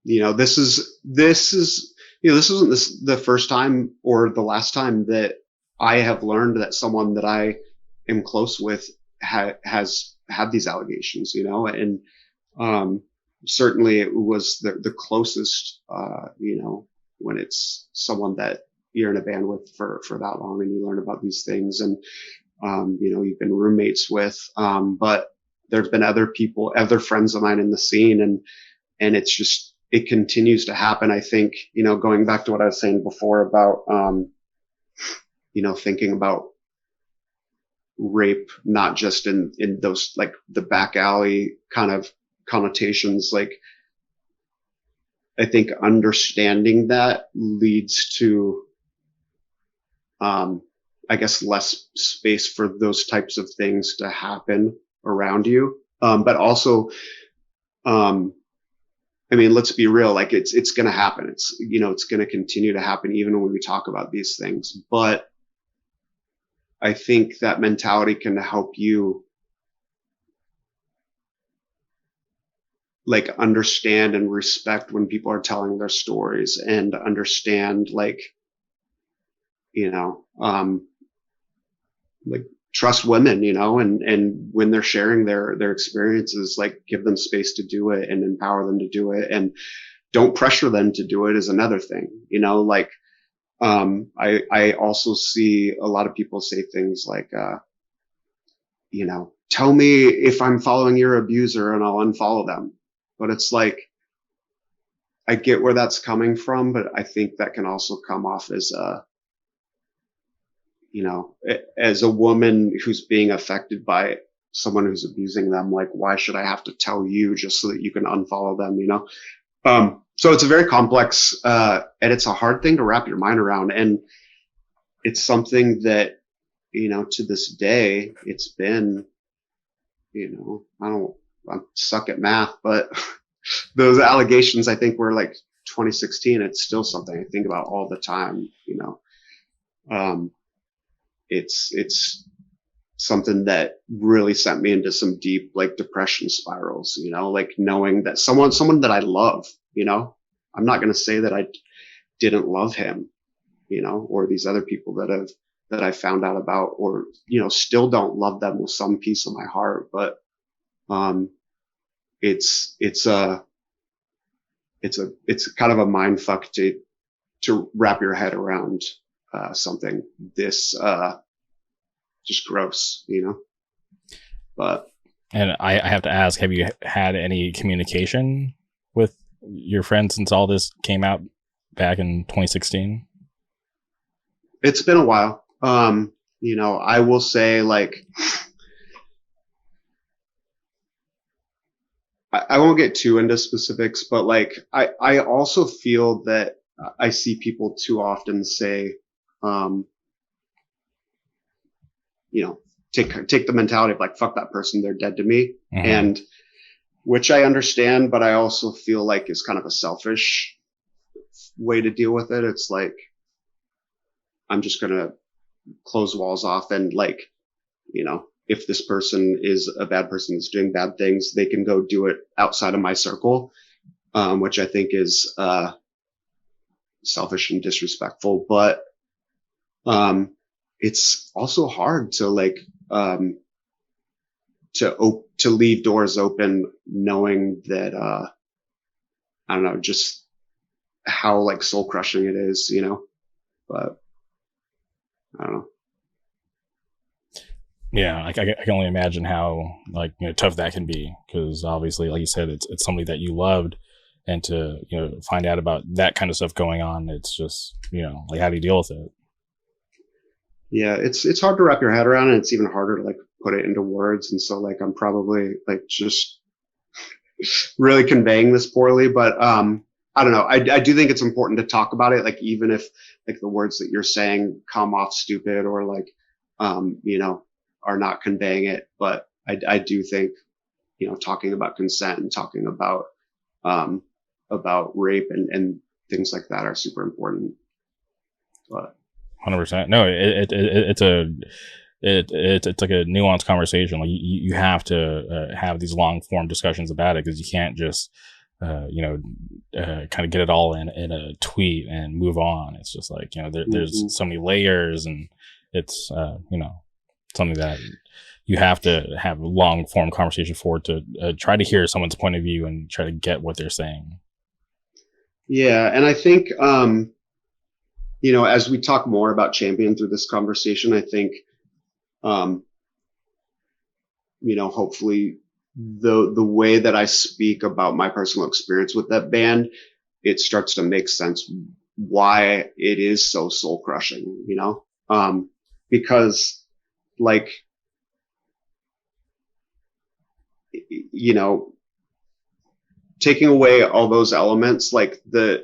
this isn't the first time or the last time that I have learned that someone that I am close with has had these allegations, and certainly it was the closest, when it's someone that you're in a band with for that long and you learn about these things, and you've been roommates with, but there've been other friends of mine in the scene, and it's just, it continues to happen. I think, going back to what I was saying before about, thinking about rape, not just in those, like the back alley kind of connotations, like I think understanding that leads to, I guess, less space for those types of things to happen around you. But also, I mean, let's be real, like it's going to happen. It's, it's going to continue to happen even when we talk about these things. But I think that mentality can help you like understand and respect when people are telling their stories, and understand, like, like trust women, and when they're sharing their experiences, like give them space to do it and empower them to do it, and don't pressure them to do it is another thing, like, I also see a lot of people say things like, tell me if I'm following your abuser and I'll unfollow them. But it's like, I get where that's coming from, but I think that can also come off as as a woman who's being affected by someone who's abusing them. Like, why should I have to tell you just so that you can unfollow them, So it's a very complex, and it's a hard thing to wrap your mind around. And it's something that, to this day, it's been, I suck at math, but those allegations, I think, were like 2016. It's still something I think about all the time, it's something that really sent me into some deep, like, depression spirals, like knowing that someone that I love, I'm not going to say that I didn't love him, or these other people that I found out about, or, still don't love them with some piece of my heart. But, it's kind of a mind fuck to wrap your head around, something this, just gross, but. And I have to ask, have you had any communication with your friend since all this came out back in 2016? It's been a while. I will say, like, I won't get too into specifics, but like, I also feel that I see people too often say, take the mentality of like, fuck that person, they're dead to me. Mhm. And which I understand, but I also feel like is kind of a selfish way to deal with it. It's like, I'm just going to close walls off and like, if this person is a bad person that's doing bad things, they can go do it outside of my circle, which I think is selfish and disrespectful. But it's also hard to like to leave doors open, knowing that I don't know, just how like soul crushing it is, But I don't know. Yeah, I can only imagine how like tough that can be, because obviously, like you said, it's somebody that you loved, and to find out about that kind of stuff going on, it's just like, how do you deal with it? Yeah, it's hard to wrap your head around, and it's even harder to like put it into words. And so like I'm probably like just really conveying this poorly, but I don't know. I do think it's important to talk about it, like even if like the words that you're saying come off stupid or like are not conveying it. But I do think talking about consent and talking about rape and things like that are super important. But 100%. No, it's like a nuanced conversation. Like you have to have these long form discussions about it, because you can't just kind of get it all in a tweet and move on. It's just like there's so many layers, and it's something that you have to have a long form conversation for, to try to hear someone's point of view and try to get what they're saying. Yeah, and I think as we talk more about Champion through this conversation, I think hopefully the way that I speak about my personal experience with that band, it starts to make sense why it is so soul crushing, because like, taking away all those elements, like the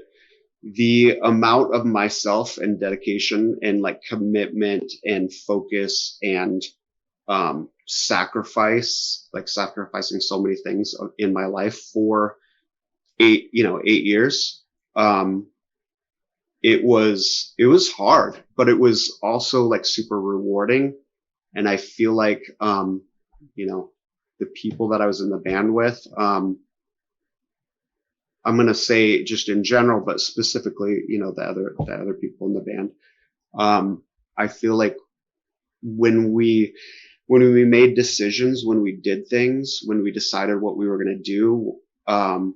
amount of myself and dedication and like commitment and focus and sacrificing so many things in my life for 8 years. It was hard, but it was also like super rewarding. And I feel like, the people that I was in the band with, I'm going to say just in general, but specifically, the other people in the band. I feel like when we made decisions, when we did things, when we decided what we were going to do, about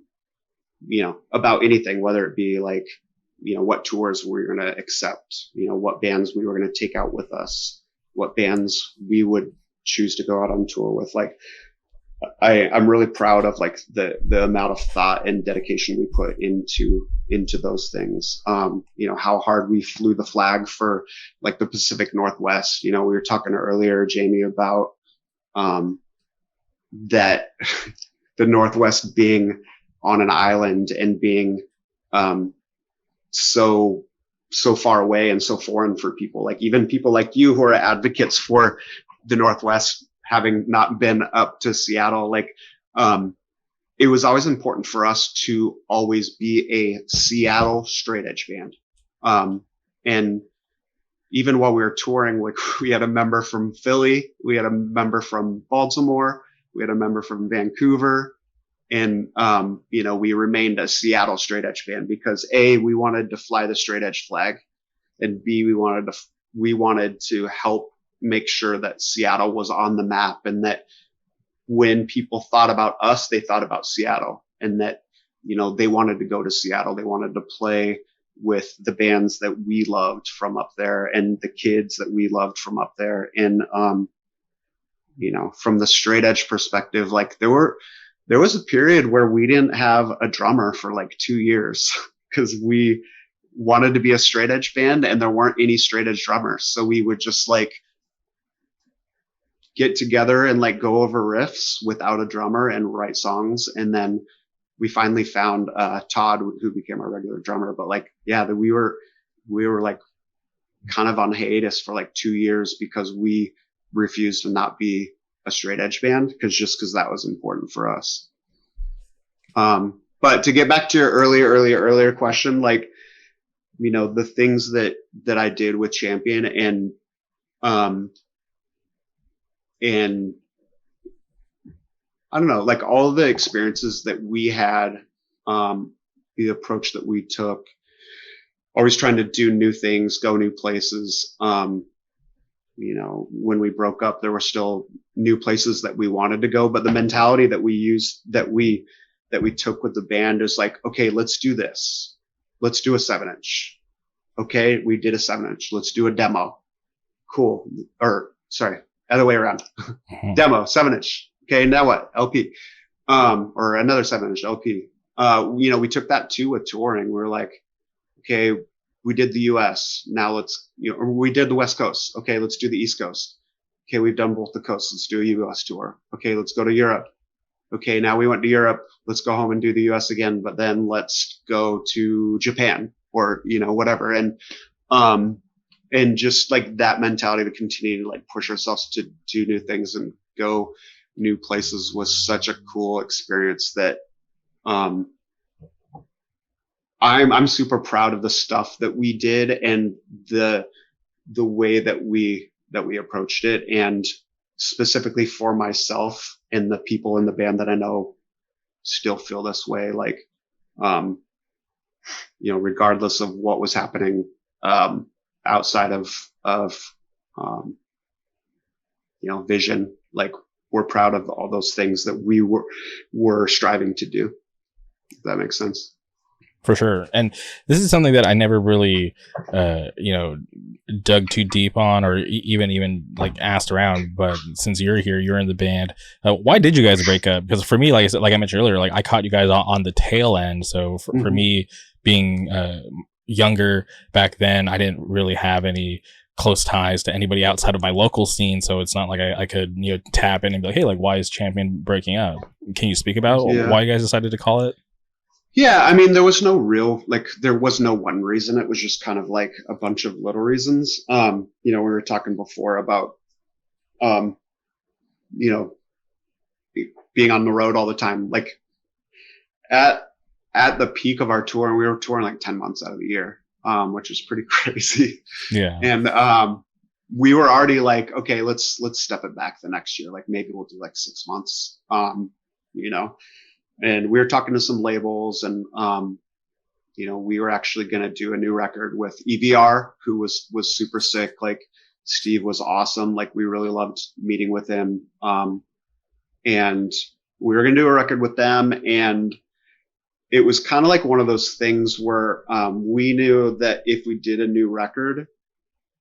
anything, whether it be like, what tours we were going to accept, what bands we were going to take out with us, what bands we would choose to go out on tour with. Like, I'm really proud of like the amount of thought and dedication we put into those things. How hard we flew the flag for like the Pacific Northwest. We were talking earlier, Jamie, about that the Northwest being on an island and being so far away and so foreign for people, like even people like you who are advocates for the Northwest, having not been up to Seattle. Like, it was always important for us to always be a Seattle straight edge band. And even while we were touring, like we had a member from Philly, we had a member from Baltimore, we had a member from Vancouver, and we remained a Seattle straight edge band because A, we wanted to fly the straight edge flag, and B, we wanted to help make sure that Seattle was on the map, and that when people thought about us, they thought about Seattle, and that, they wanted to go to Seattle. They wanted to play with the bands that we loved from up there and the kids that we loved from up there. And, from the straight edge perspective, like there was a period where we didn't have a drummer for like 2 years because we wanted to be a straight edge band and there weren't any straight edge drummers. So we would just like get together and like go over riffs without a drummer and write songs. And then we finally found Todd, who became our regular drummer. But like, yeah, we were like kind of on hiatus for like 2 years because we refuse to not be a straight edge band because that was important for us. But to get back to your earlier question, like, you know, the things that I did with Champion and I don't know, like all the experiences that we had, the approach that we took, always trying to do new things, go new places. You know, when we broke up, there were still new places that we wanted to go, but the mentality that we used, that we took with the band is like, okay, let's do this. Let's do a 7-inch. Okay. We did a 7-inch. Let's do a demo. Cool. Or sorry, other way around. Demo, 7-inch. Okay. Now what? LP. Or another 7-inch LP. You know, we took that to a touring. We were like, okay, we did the US. Now let's, you know, or we did the West Coast. Okay. Let's do the East Coast. Okay. We've done both the coasts. Let's do a US tour. Okay. Let's go to Europe. Okay. Now we went to Europe. Let's go home and do the US again, but then let's go to Japan or, you know, whatever. And just like that mentality to continue to like push ourselves to do new things and go new places was such a cool experience that, I'm super proud of the stuff that we did and the way that we approached it, and specifically for myself and the people in the band that I know still feel this way. Like, you know, regardless of what was happening, outside of, you know, vision, like we're proud of all those things that we were striving to do. If that makes sense. For sure. And this is something that I never really, you know, dug too deep on or even like asked around. But since you're here, you're in the band. Why did you guys break up? Because for me, like I said, like I mentioned earlier, like I caught you guys on the tail end. So for me being younger back then, I didn't really have any close ties to anybody outside of my local scene. So it's not like I could, you know, tap in and be like, hey, like, why is Champion breaking up? Can you speak about why you guys decided to call it? Yeah, I mean, there was no one reason. It was just kind of like a bunch of little reasons. You know, we were talking before about, you know, being on the road all the time. Like at the peak of our tour, we were touring like 10 months out of the year, which is pretty crazy. Yeah. And, we were already like, okay, let's step it back the next year. Like maybe we'll do like 6 months, you know. And we were talking to some labels and, you know, we were actually going to do a new record with EVR, who was super sick. Like Steve was awesome. Like we really loved meeting with him. And we were going to do a record with them. And it was kind of like one of those things where, we knew that if we did a new record,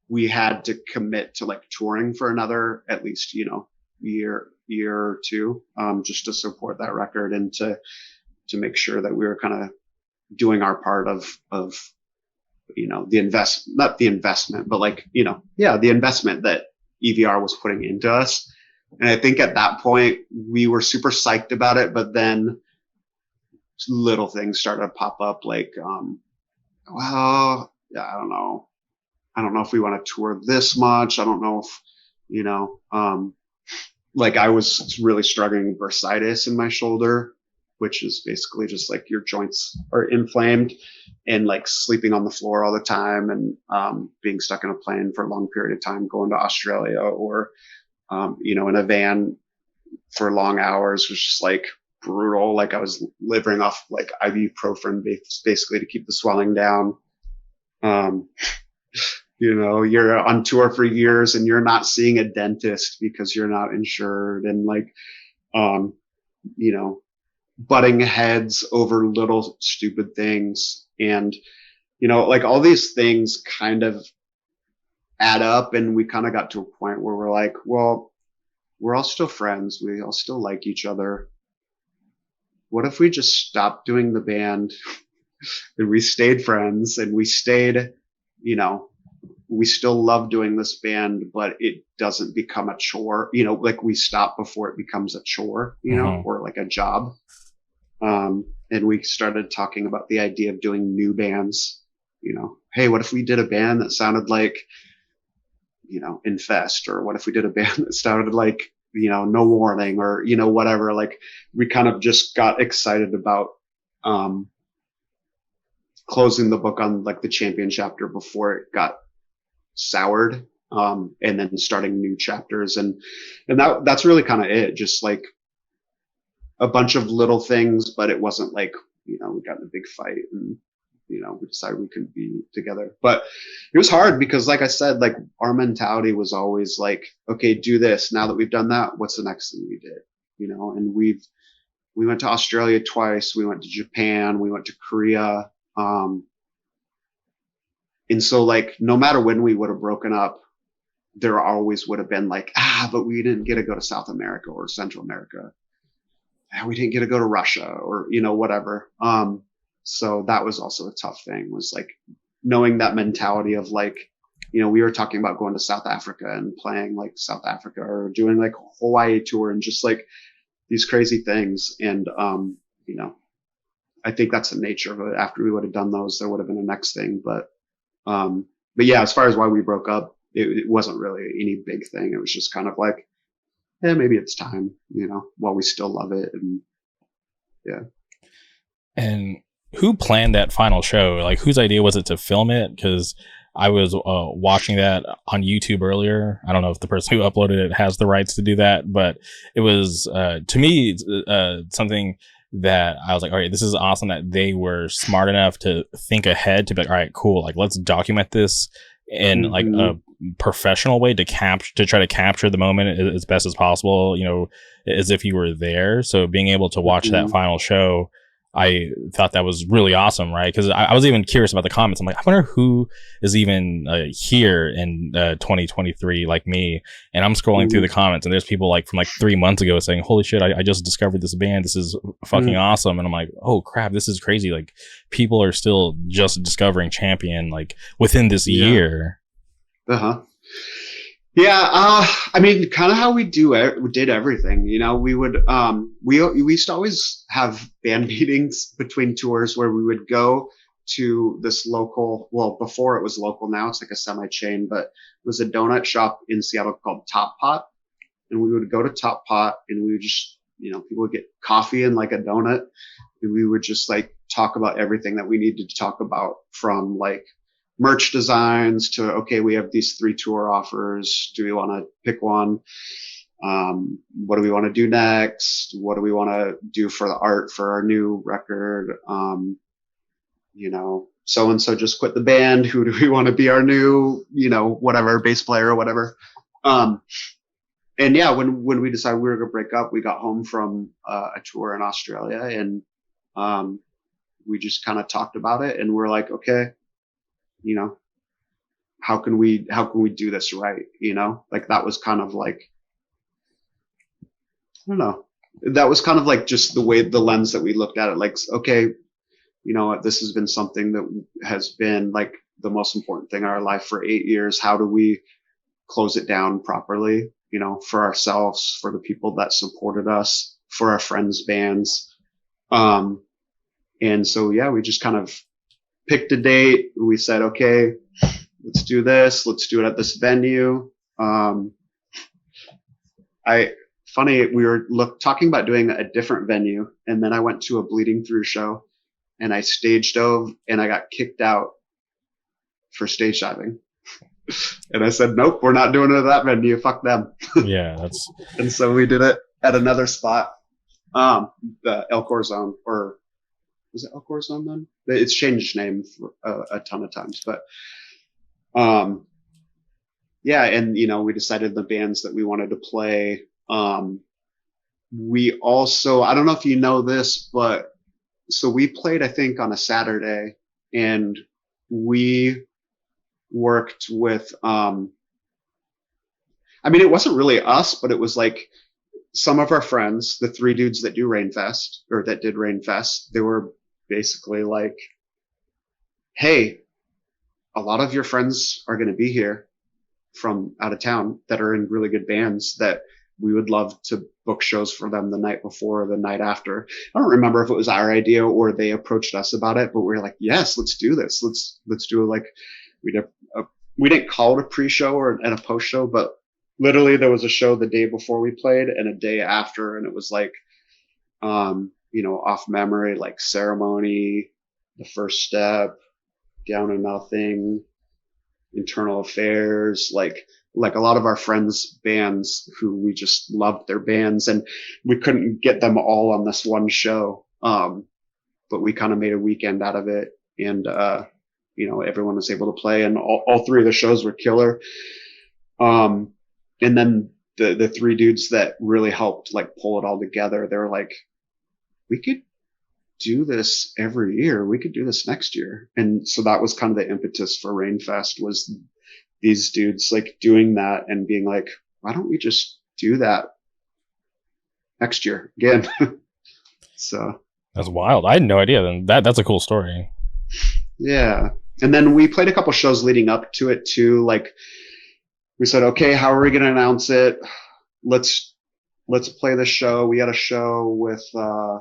we had to commit to like touring for another, at least, you know, year or two, just to support that record and to make sure that we were kind of doing our part of, you know, not the investment, but like, you know, yeah, the investment that EVR was putting into us. And I think at that point we were super psyched about it, but then little things started to pop up like, well, yeah, I don't know if we want to tour this much. I don't know if, you know, like I was really struggling with bursitis in my shoulder, which is basically just like your joints are inflamed, and like sleeping on the floor all the time and, being stuck in a plane for a long period of time, going to Australia or, you know, in a van for long hours was just like brutal. Like I was living off like ibuprofen basically to keep the swelling down. You know, you're on tour for years and you're not seeing a dentist because you're not insured, and like, you know, butting heads over little stupid things. And, you know, like all these things kind of add up, and we kind of got to a point where we're like, well, we're all still friends. We all still like each other. What if we just stopped doing the band and we stayed friends and we stayed, you know, we still love doing this band, but it doesn't become a chore, you know, like we stop before it becomes a chore, you know, or like a job. And we started talking about the idea of doing new bands, you know, hey, what if we did a band that sounded like Infest, or what if we did a band that started like, No Warning, or, whatever. Like, we kind of just got excited about, closing the book on like the Champion chapter before it got soured. And then starting new chapters. And that's really kind of it. Just like a bunch of little things, but it wasn't like, we got in a big fight and, we decided we couldn't be together. But it was hard because, like I said, like our mentality was always like, okay, do this. Now that we've done that, what's the next thing we did? And we went to Australia twice. We went to Japan. We went to Korea. And so like, no matter when we would have broken up, there always would have been like, but we didn't get to go to South America or Central America. We didn't get to go to Russia, or, whatever. So that was also a tough thing, was like knowing that mentality of like, we were talking about going to South Africa and playing like South Africa, or doing like Hawaii tour and just like these crazy things. And, I think that's the nature of it. After we would have done those, there would have been a next thing. But yeah, as far as why we broke up, it wasn't really any big thing. It was just kind of like, yeah, maybe it's time, while we still love it. And yeah. And who planned that final show? Like, whose idea was it to film it? Because I was watching that on YouTube earlier. I don't know if the person who uploaded it has the rights to do that, but it was, to me, something that I was like, all right, this is awesome that they were smart enough to think ahead to be like, all right, cool. Like, let's document this in like a professional way to try to capture the moment as best as possible, as if you were there. So being able to watch that final show, I thought that was really awesome, right? Because I was even curious about the comments. I'm like, I wonder who is even here in 2023 like me. And I'm scrolling through the comments, and there's people like from like 3 months ago saying, holy shit, I just discovered this band. This is fucking awesome. And I'm like, oh crap, this is crazy. Like, people are still just discovering Champion like within this year. Uh-huh. Yeah, I mean, kind of how we did everything. We would we used to always have band meetings between tours where we would go to this local. Well, before it was local, now it's like a semi-chain, but it was a donut shop in Seattle called Top Pot, and we would go to Top Pot, and we would just, people would get coffee and like a donut, and we would just like talk about everything that we needed to talk about, from like merch designs to, okay, we have these 3 tour offers. Do we want to pick one? What do we want to do next? What do we want to do for the art for our new record? So-and-so just quit the band. Who do we want to be our new, whatever, bass player or whatever? And yeah, when we decided we were going to break up, we got home from a tour in Australia, and we just kind of talked about it, and we're like, okay, how can we do this right? Like, that was kind of like, I don't know. That was kind of like just the lens that we looked at it. Like, okay, this has been something that has been like the most important thing in our life for 8 years. How do we close it down properly, for ourselves, for the people that supported us, for our friends' bands. And so, yeah, we just kind of picked a date. We said, okay, let's do this. Let's do it at this venue. We were talking about doing a different venue, and then I went to a Bleeding Through show, and I stage dove, and I got kicked out for stage diving. And I said, nope, we're not doing it at that venue. Fuck them. Yeah, And so we did it at another spot, the El Corazon, or was it El Corazon then? It's changed name for a ton of times, but yeah, and we decided the bands that we wanted to play. We also, I don't know if you know this, but so we played, I think, on a Saturday, and we worked with, I mean, it wasn't really us, but it was like some of our friends, the 3 dudes that do Rainfest, or that did Rainfest. They were basically like, hey, a lot of your friends are going to be here from out of town that are in really good bands, that we would love to book shows for them the night before or the night after. I don't remember if it was our idea or they approached us about it, but we were like, yes, let's do this. Let's do it. Like, we did we didn't call it a pre-show or and a post-show, but literally there was a show the day before we played and a day after, and it was like, off memory, like Ceremony, The First Step, Down to Nothing, Internal Affairs, like a lot of our friends' bands who we just loved their bands, and we couldn't get them all on this one show. But we kind of made a weekend out of it, and everyone was able to play, and all three of the shows were killer. And then the three dudes that really helped like pull it all together, they were like, we could do this every year. We could do this next year. And so that was kind of the impetus for Rainfest, was these dudes like doing that and being like, why don't we just do that next year again? So That's wild. I had no idea. Then that's a cool story. yeah. And then we played a couple shows leading up to it too. Like we said, okay, how are we going to announce it? Let's play the show. We had a show with, I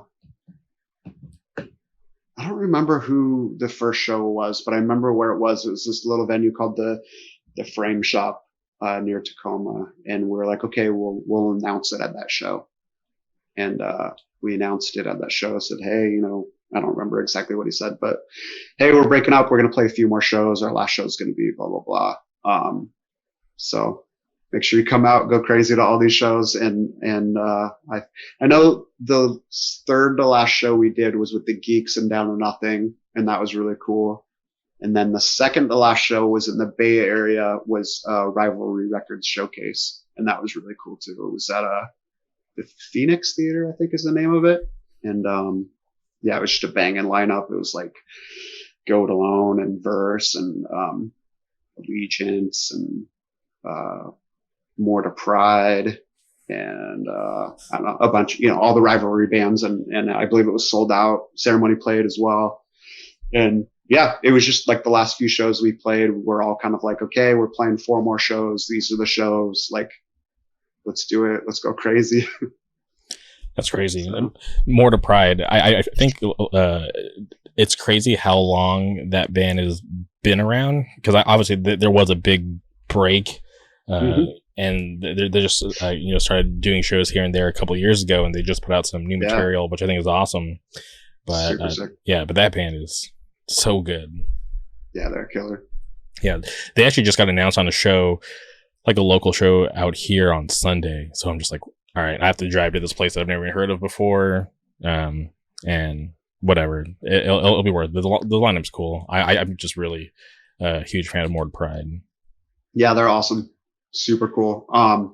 don't remember who the first show was, but I remember where it was. It was this little venue called the Frame Shop near Tacoma, and we're like, okay, we'll announce it at that show. And we announced it at that show. Said, hey, I don't remember exactly what he said, but hey, we're breaking up. We're going to play a few more shows. Our last show is going to be blah blah blah. So make sure you come out, go crazy to all these shows. And I know the third to last show we did was with the Geeks and Down to Nothing, and that was really cool. And then the second to last show was in the Bay Area, was Rivalry Records Showcase, and that was really cool too. It was at the Phoenix Theater, I think is the name of it. And it was just a banging lineup. It was like Go It Alone and Verse and Allegiance and More to Pride and I don't know, a bunch, all the Rivalry bands, and I believe it was sold out. Ceremony played as well. And yeah, it was just like the last few shows we played, we're all kind of like, okay, we're playing 4 more shows. These are the shows. Like, let's do it. Let's go crazy. That's crazy. So. More to Pride. I think it's crazy how long that band has been around, because obviously there was a big break, and they just started doing shows here and there a couple of years ago, and they just put out some new material, which I think is awesome. But but that band is so good. Yeah, they're a killer. Yeah, they actually just got announced on a show, like a local show out here on Sunday. So I'm just like, all right, I have to drive to this place that I've never even heard of before, and whatever, it'll be worth it. The lineup's cool. I'm just really a huge fan of More to Pride. Yeah, they're awesome, super cool. I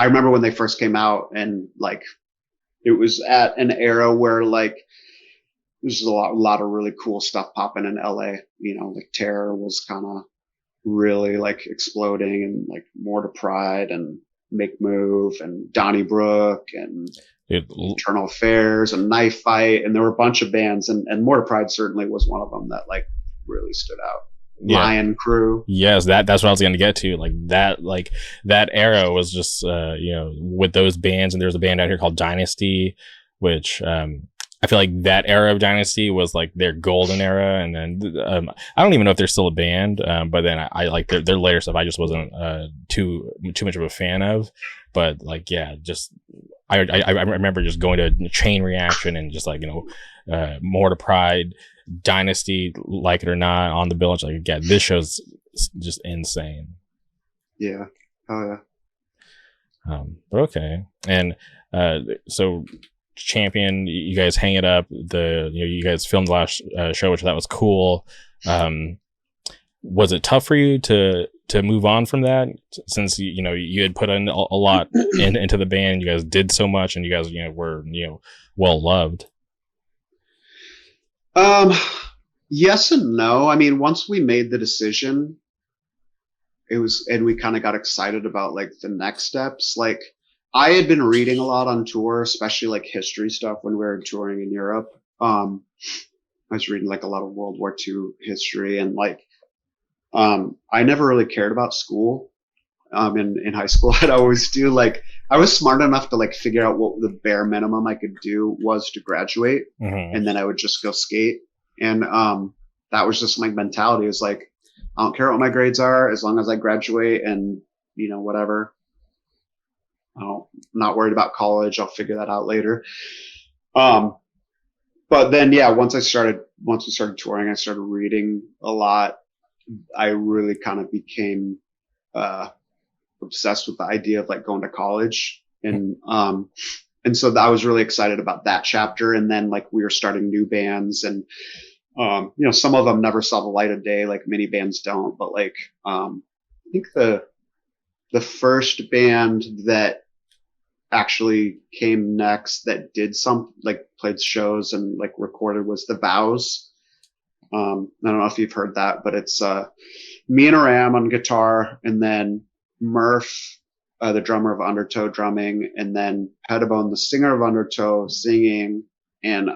remember when they first came out, and like it was at an era where like there's a lot of really cool stuff popping in LA. Like Terror was kind of really like exploding, and like More to Pride and Make Move and Donnybrook and Internal Affairs and Knife Fight, and there were a bunch of bands, and More to Pride certainly was one of them that like really stood out. Lion Crew. Yes, that's what I was going to get to. Like that era was just with those bands, and there's a band out here called Dynasty, which I feel like that era of Dynasty was like their golden era. And then I don't even know if they're still a band, but then I like their later stuff. I just wasn't too much of a fan of. But like, yeah, just I remember just going to Chain Reaction and just like More to Pride, Dynasty, like it or not, On the Village. Like, yeah, this show's just insane. Yeah. Oh yeah. But okay, and so. Champion, you guys hang it up. You guys filmed the last show, which I thought was cool. Was it tough for you to move on from that, since you had put in a lot into the band? You guys did so much, and you guys were well loved. Yes and no. I mean, once we made the decision, and we kind of got excited about like the next steps. Like, I had been reading a lot on tour, especially like history stuff when we were touring in Europe. I was reading like a lot of World War II history, and like, I never really cared about school. In high school, I'd always do like, I was smart enough to like figure out what the bare minimum I could do was to graduate. And then I would just go skate. And, that was just my mentality. It was like, I don't care what my grades are as long as I graduate and, whatever. I'm not worried about college. I'll figure that out later. Um, but then, yeah, once we started touring, I started reading a lot. I really kind of became, uh, obsessed with the idea of like going to college. And so I was really excited about that chapter. And then like we were starting new bands and, some of them never saw the light of day, like many bands don't, but like, I think the first band that actually came next that did some like played shows and like recorded was the Vows. I don't know if you've heard that, but it's, me and Aram on guitar and then Murph, the drummer of Undertow drumming, and then Pettibone, the singer of Undertow singing, and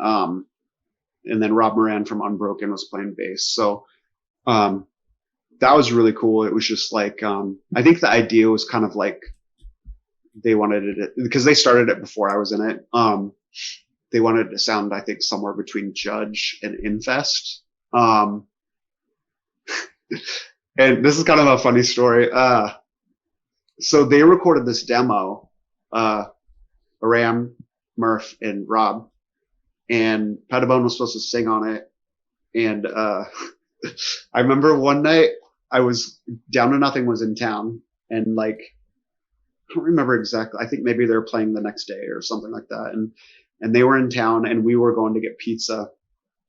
then Rob Moran from Unbroken was playing bass. So, that was really cool. It was just like, I think the idea was kind of like they wanted it because they started it before I was in it. They wanted it to sound, I think, somewhere between Judge and Infest. And this is kind of a funny story. So they recorded this demo, Aram, Murph, and Rob, and Pettibone was supposed to sing on it. And I remember one night I was Down to Nothing was in town, and like I don't remember exactly. I think maybe they were playing the next day or something like that, and they were in town, and we were going to get pizza.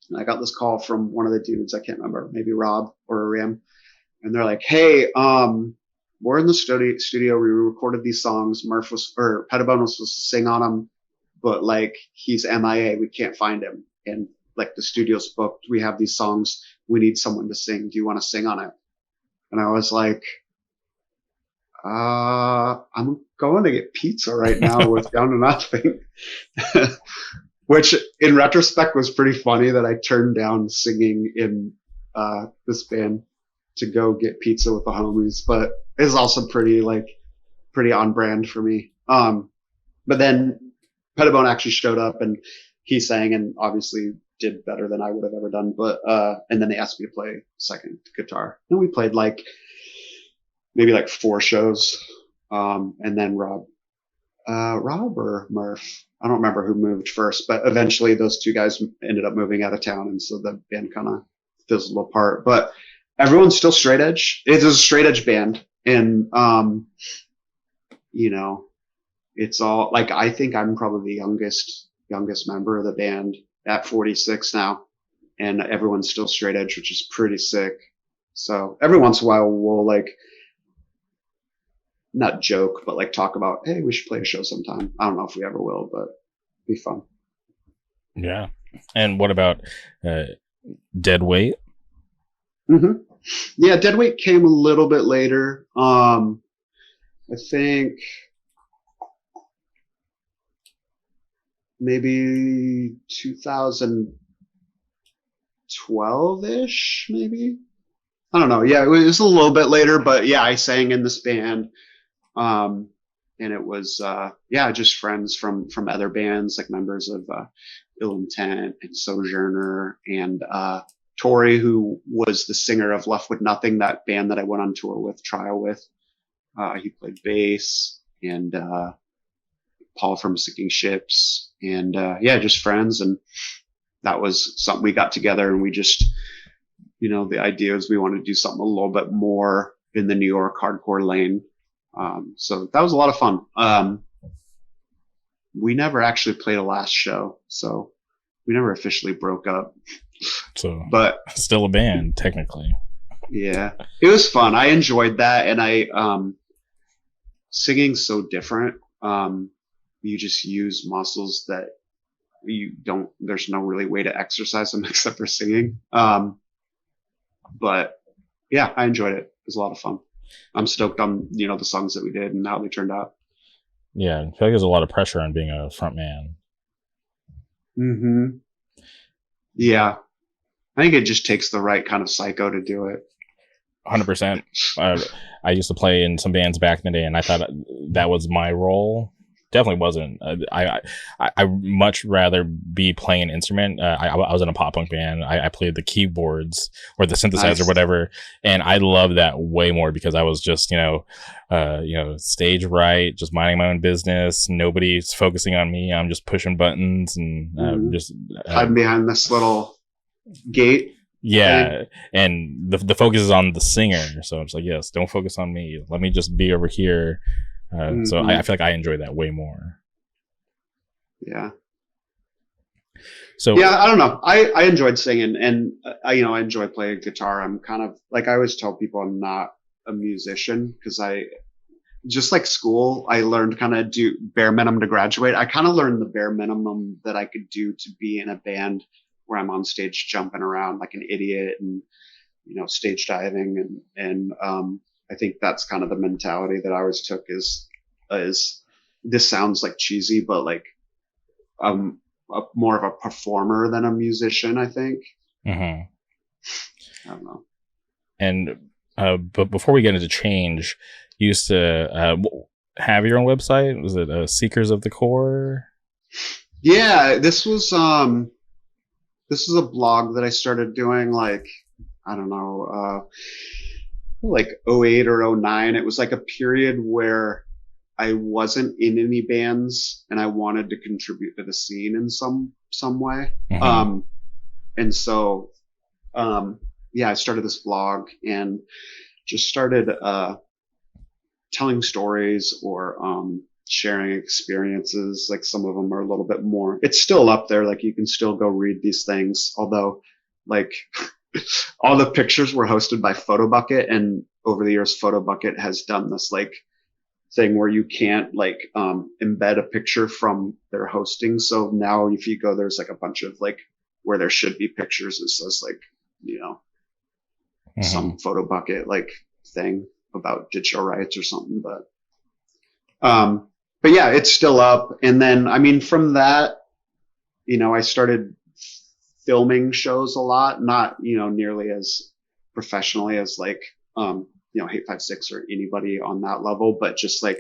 And I got this call from one of the dudes. I can't remember, maybe Rob or Aram, and they're like, "Hey, we're in the studio. We recorded these songs. Pettibone was supposed to sing on them, but like he's MIA. We can't find him. And like the studio's booked. We have these songs. We need someone to sing. Do you want to sing on it?" And I was like, I'm going to get pizza right now with Down to Nothing. Which in retrospect was pretty funny that I turned down singing in this band to go get pizza with the homies, but it's also pretty on brand for me. But then Pettibone actually showed up and he sang and obviously did better than I would have ever done. But and then they asked me to play second guitar, and we played maybe 4 shows. And then Rob or Murph, I don't remember who moved first, but eventually those 2 guys ended up moving out of town, and so the band kind of fizzled apart. But everyone's still straight edge. It is a straight edge band, and it's all like I think I'm probably the youngest member of the band at 46 now, and everyone's still straight edge, which is pretty sick. So every once in a while we'll not joke, but talk about, hey, we should play a show sometime. I don't know if we ever will, but it'd be fun. Yeah. And what about Dead Weight? Mm-hmm. Yeah, Dead Weight came a little bit later. I think maybe 2012-ish, maybe. I don't know. Yeah, it was a little bit later, but yeah, I sang in this band. And it was, just friends from other bands, like members of, Ill Intent and Sojourner and, Tori, who was the singer of Left With Nothing, that band that I went on tour with, trial with. He played bass, and, Paul from Sinking Ships, and, just friends. And that was something we got together, and we just, the idea is we wanted to do something a little bit more in the New York hardcore lane. So that was a lot of fun. We never actually played a last show, so we never officially broke up. So, but still a band, technically. Yeah, it was fun. I enjoyed that, and singing's so different. You just use muscles that there's no really way to exercise them except for singing. But yeah, I enjoyed it. It was a lot of fun. I'm stoked on, the songs that we did and how they turned out. Yeah, I feel like there's a lot of pressure on being a front man. Mm-hmm. Yeah. I think it just takes the right kind of psycho to do it. 100%. I used to play in some bands back in the day, and I thought that was my role. definitely wasn't. I much rather be playing an instrument. I was in a pop punk band. I played the keyboards or the synthesizer, Nice. whatever, and I love that way more because I was just stage right, just minding my own business. Nobody's focusing on me. I'm just pushing buttons and just hiding behind this little gate. yeah, Thing. and the focus is on the singer. So it's like, yes, don't focus on me. Let me just be over here. So I feel like I enjoy that way more. Yeah. So Yeah, I don't know. I enjoyed singing, and I enjoy playing guitar. I'm kind of like, I always tell people I'm not a musician because I just like school. I learned kind of do bare minimum to graduate. I kind of learned the bare minimum that I could do to be in a band where I'm on stage jumping around like an idiot and stage diving, and I think that's kind of the mentality that I always took is this sounds like cheesy, but like more of a performer than a musician, I think. mhm. I don't know. And but before we get into Change, you used to have your own website. Was it Seekers of the Core? Yeah, this was a blog that I started doing like, I don't know, like '08 or '09. It was like a period where I wasn't in any bands and I wanted to contribute to the scene in some way. Mm-hmm. And so yeah, I started this blog and just started telling stories or sharing experiences. Like some of them are a little bit more. It's still up there. Like you can still go read these things, although like all the pictures were hosted by Photobucket, and over the years, Photobucket has done this like thing where you can't like embed a picture from their hosting. So now if you go, there's like a bunch of like where there should be pictures. It says like Mm-hmm. some Photobucket like thing about digital rights or something. But yeah, it's still up. And then I mean from that, I started filming shows a lot, not nearly as professionally as like Hate5six or anybody on that level, but just like,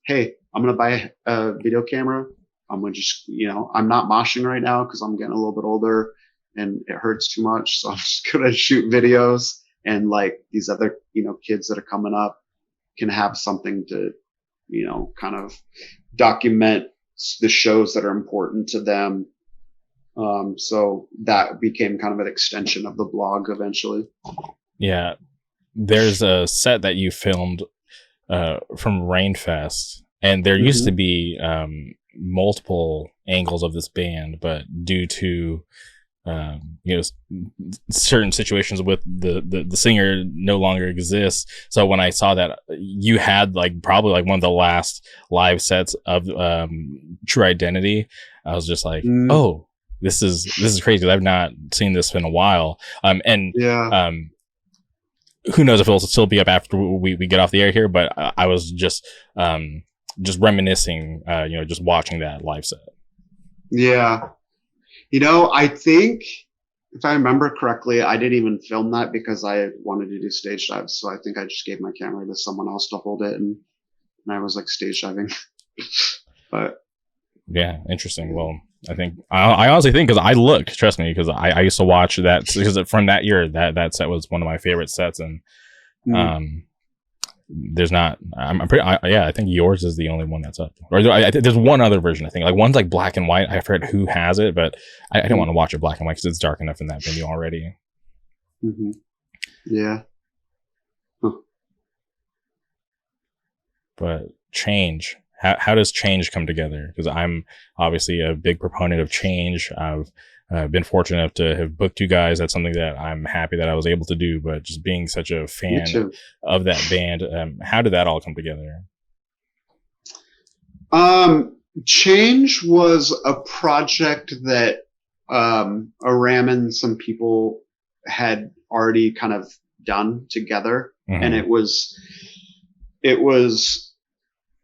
hey, I'm gonna buy a video camera. I'm gonna just I'm not moshing right now because I'm getting a little bit older and it hurts too much, so I'm just gonna shoot videos, and like these other kids that are coming up can have something to kind of document the shows that are important to them. So that became kind of an extension of the blog eventually. Yeah, there's a set that you filmed from Rainfest, and there used to be multiple angles of this band, but due to certain situations with the singer no longer exists. So when I saw that you had like probably like one of the last live sets of True Identity, I was just like, oh, this is crazy. I've not seen this in a while. And yeah. Who knows if it'll still be up after we get off the air here, but I was just reminiscing, just watching that live set. Yeah. I think if I remember correctly, I didn't even film that because I wanted to do stage dives. So I think I just gave my camera to someone else to hold it, and I was like stage diving. But yeah, interesting. Well, I honestly think, because I looked, trust me, because I used to watch that, because from that year, that set was one of my favorite sets, and there's not, I think yours is the only one that's up, or there's one other version. I think like one's like black and white. I forget who has it, but I didn't want to watch it black and white because it's dark enough in that venue already. Yeah. But Change, how does Change come together? Because I'm obviously a big proponent of Change. I've been fortunate enough to have booked you guys. That's something that I'm happy that I was able to do. But just being such a fan of that band, how did that all come together? Change was a project that Aram and some people had already kind of done together, and it was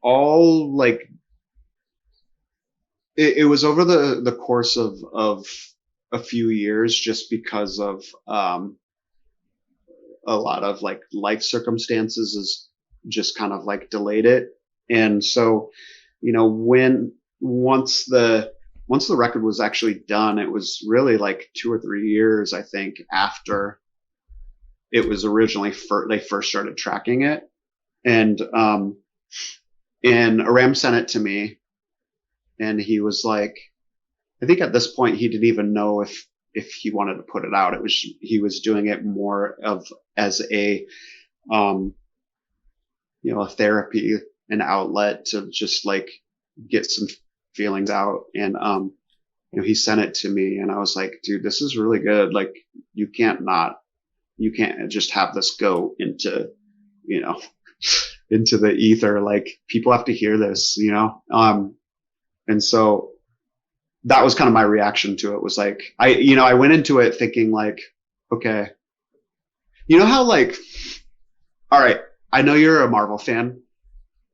all like it was over the course of a few years, just because of a lot of like life circumstances is just kind of like delayed it. And so when once the record was actually done, it was really like 2 or 3 years, I think, after it was originally they first started tracking it. And Aram sent it to me, and he was like, I think at this point he didn't even know if he wanted to put it out. It was he was doing it more of as a um, a therapy, an outlet to just like get some feelings out. And he sent it to me, and I was like, dude, this is really good. Like, you can't just have this go into you know into the ether. Like, people have to hear this. And so that was kind of my reaction to it. Was like, I went into it thinking like, okay, how like, all right, I know you're a Marvel fan,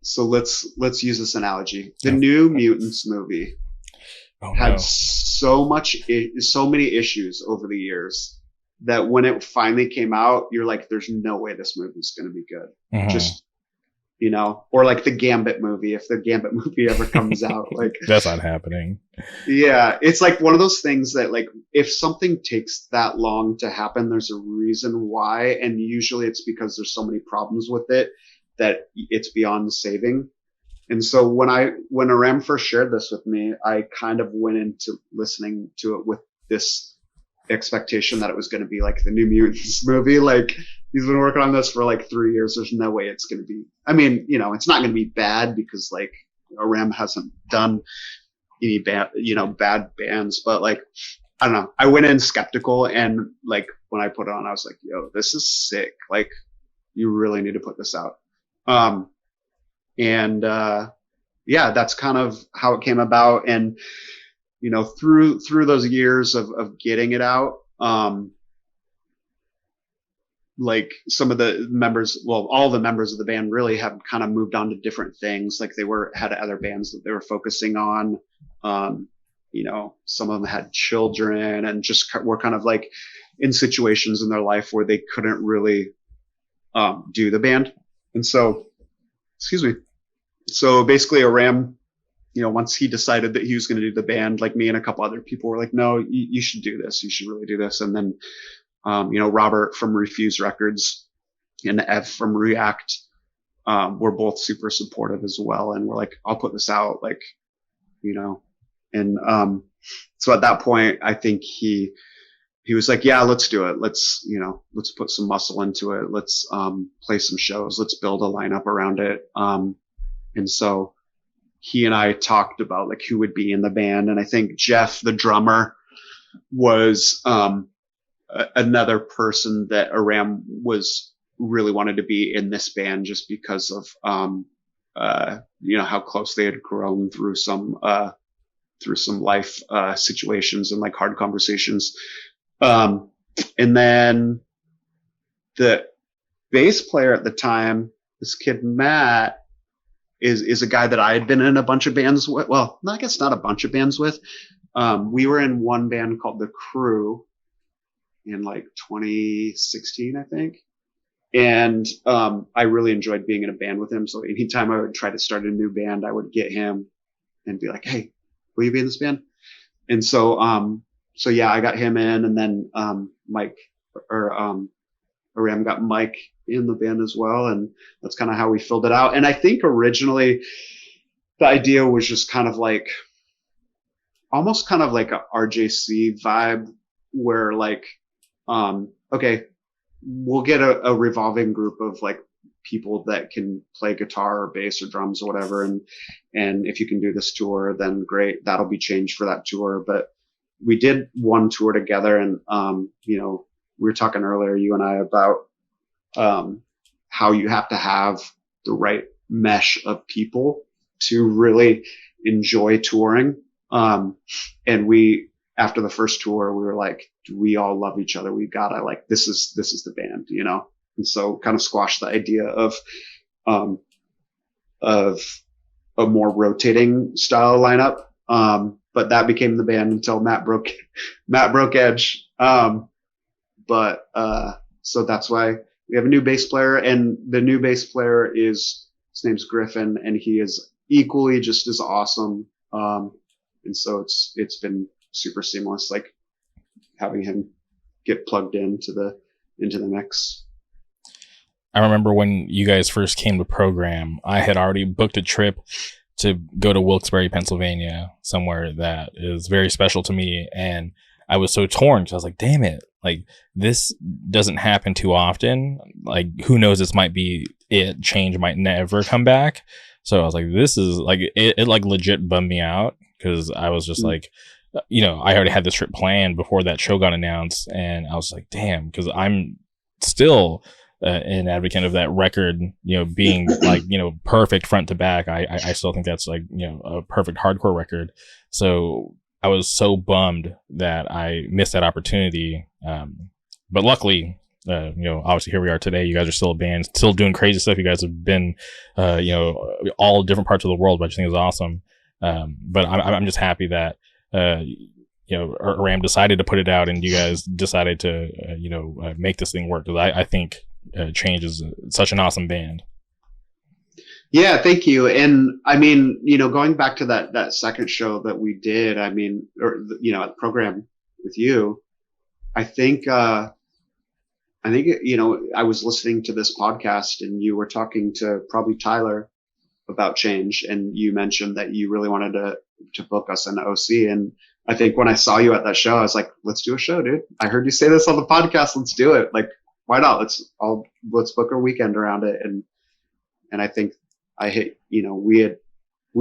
so let's use this analogy. The New Mutants movie had so many issues over the years that when it finally came out, you're like, there's no way this movie's going to be good. Mm-hmm. Just, or like the Gambit movie, if the Gambit movie ever comes out, like that's not happening. Yeah. It's like one of those things that like, if something takes that long to happen, there's a reason why. And usually it's because there's so many problems with it that it's beyond saving. And so when Aram first shared this with me, I kind of went into listening to it with this expectation that it was going to be like the New Mutants movie. Like, he's been working on this for like 3 years. There's no way it's going to be, I mean, it's not going to be bad because like Aram hasn't done any bad bands, but like, I don't know. I went in skeptical, and like when I put it on, I was like, yo, this is sick. Like, you really need to put this out. Yeah, that's kind of how it came about. And, through those years of getting it out, like some of the members, well, all the members of the band really have kind of moved on to different things. Like, they had other bands that they were focusing on. Some of them had children and just were kind of like in situations in their life where they couldn't really do the band. And so, excuse me. So basically Aram, once he decided that he was going to do the band, like me and a couple other people were like, no, you should do this. You should really do this. And then, Robert from Refuse Records and Ev from React, were both super supportive as well. And we're like, I'll put this out, like, and, so at that point, I think he was like, yeah, let's do it. Let's put some muscle into it. Let's, play some shows. Let's build a lineup around it. And so he and I talked about like who would be in the band. And I think Jeff, the drummer, was, another person that Aram was really wanted to be in this band just because of, how close they had grown through some life, situations and like hard conversations. And then the bass player at the time, this kid, Matt, is a guy that I had been in a bunch of bands with. Well, I guess not a bunch of bands with. We were in one band called The Crew in like 2016, I think. And I really enjoyed being in a band with him. So anytime I would try to start a new band, I would get him and be like, hey, will you be in this band? And so yeah, I got him in, and then Aram got Mike in the band as well. And that's kind of how we filled it out. And I think originally the idea was just kind of like, almost kind of like a RJC vibe where like, okay, we'll get a revolving group of like people that can play guitar or bass or drums or whatever. And if you can do this tour, then great, that'll be changed for that tour. But we did one tour together, and, we were talking earlier, you and I, about, how you have to have the right mesh of people to really enjoy touring. And after the first tour, we were like, we all love each other. We gotta, like, this is the band, and so kind of squashed the idea of a more rotating style lineup. But that became the band until Matt broke Edge. So that's why we have a new bass player, and the new bass player his name's Griffin, and he is equally just as awesome. And so it's been super seamless, like having him get plugged into the mix. I remember when you guys first came to program, I had already booked a trip to go to Wilkes-Barre, Pennsylvania, somewhere that is very special to me. And I was so torn because I was like, damn it, like this doesn't happen too often. Like, who knows, this might be it. Change might never come back. So I was like, this is like, it like legit bummed me out because I was just like, you know, I already had this trip planned before that show got announced. And I was like, damn, because I'm still an advocate of that record, you know, being like, you know, perfect front to back. I still think that's like, you know, a perfect hardcore record. So I was so bummed that I missed that opportunity. But luckily, you know, obviously here we are today. You guys are still a band, still doing crazy stuff. You guys have been, you know, all different parts of the world, which I think is awesome. But I'm just happy that, you know, Ram decided to put it out and you guys decided to, you know, make this thing work. Cause I think Change is such an awesome band. Yeah, thank you. And I mean, you know, going back to that second show that we did, I mean, or you know, at the program with you, I think you know, I was listening to this podcast and you were talking to probably Tyler about Change, and you mentioned that you really wanted to book us an OC. And I think when I saw you at that show, I was like, let's do a show, dude. I heard you say this on the podcast. Let's do it. Like, why not? Let's book a weekend around it. And I think you know, we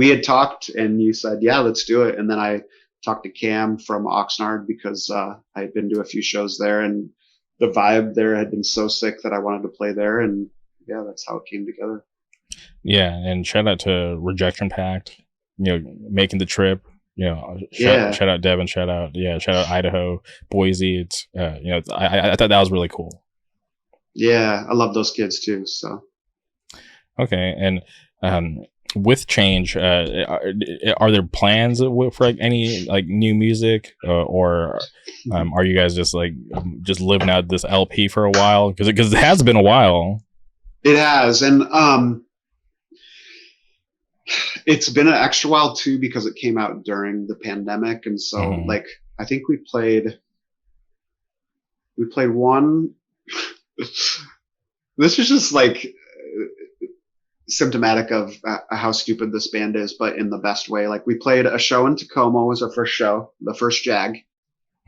had talked and you said, yeah, let's do it. And then I talked to Cam from Oxnard because, I had been to a few shows there and the vibe there had been so sick that I wanted to play there. And yeah, that's how it came together. Yeah. And shout out to Rejection Pact, you know, making the trip. You know, shout out Devin, shout out Idaho, Boise. It's you know, I thought that was really cool. Yeah, I love those kids too. So okay, and with Change, are there plans for like any like new music, or are you guys just like just living out this LP for a while? Because it has been a while. It has, and it's been an extra while too because it came out during the pandemic, and so like I think we played one. This is just like symptomatic of how stupid this band is, but in the best way. Like we played a show in Tacoma was our first show, the first Jag.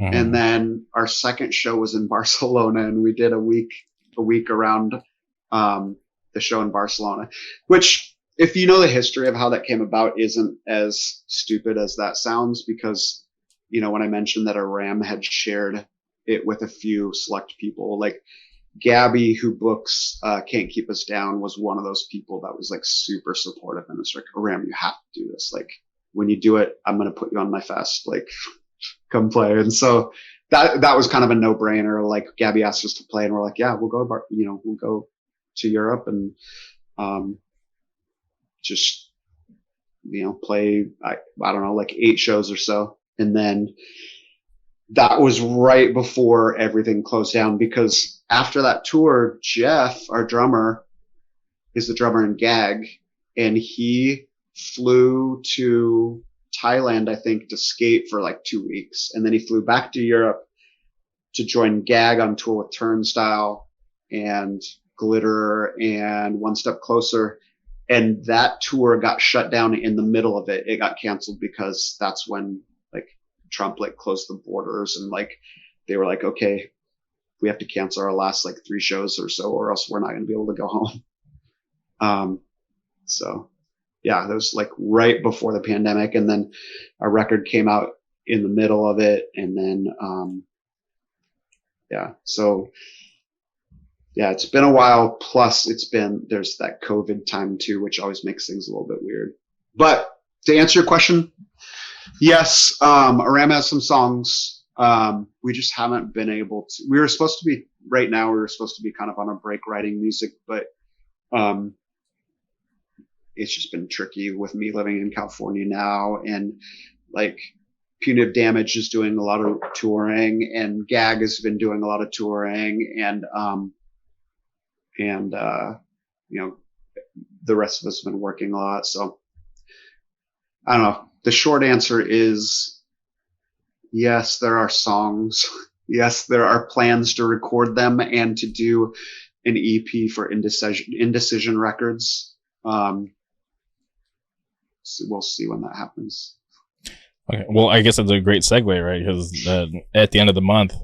And then our second show was in Barcelona and we did a week around, the show in Barcelona, which if you know the history of how that came about isn't as stupid as that sounds because, you know, when I mentioned that Ram had shared it with a few select people, like Gabby, who books Can't Keep Us Down, was one of those people that was like super supportive and it's like, oh, Ram, you have to do this. Like when you do it, I'm going to put you on my fest, like come play. And so that was kind of a no brainer. Like Gabby asked us to play and we're like, yeah, we'll go to Europe and just, you know, play, I don't know, like 8 shows or so. And then that was right before everything closed down because after that tour, Jeff, our drummer, is the drummer in Gag, and he flew to Thailand, I think, to skate for like 2 weeks. And then he flew back to Europe to join Gag on tour with Turnstile and Glitter and One Step Closer. And that tour got shut down in the middle of it. It got canceled because that's when like Trump like closed the borders and like they were like, okay, we have to cancel our last like 3 shows or so, or else we're not going to be able to go home. So yeah, that was like right before the pandemic. And then our record came out in the middle of it. And then, yeah, so yeah, it's been a while. Plus there's that COVID time too, which always makes things a little bit weird. But to answer your question, yes, Aram has some songs. We just haven't been able to, we were supposed to be kind of on a break writing music, but, it's just been tricky with me living in California now. And like Punitive Damage is doing a lot of touring and Gag has been doing a lot of touring and, you know, the rest of us have been working a lot. So I don't know. The short answer is yes, there are songs. Yes, there are plans to record them and to do an EP for Indecision Records. So we'll see when that happens. Okay. Well, I guess that's a great segue, right? Because at the end of the month,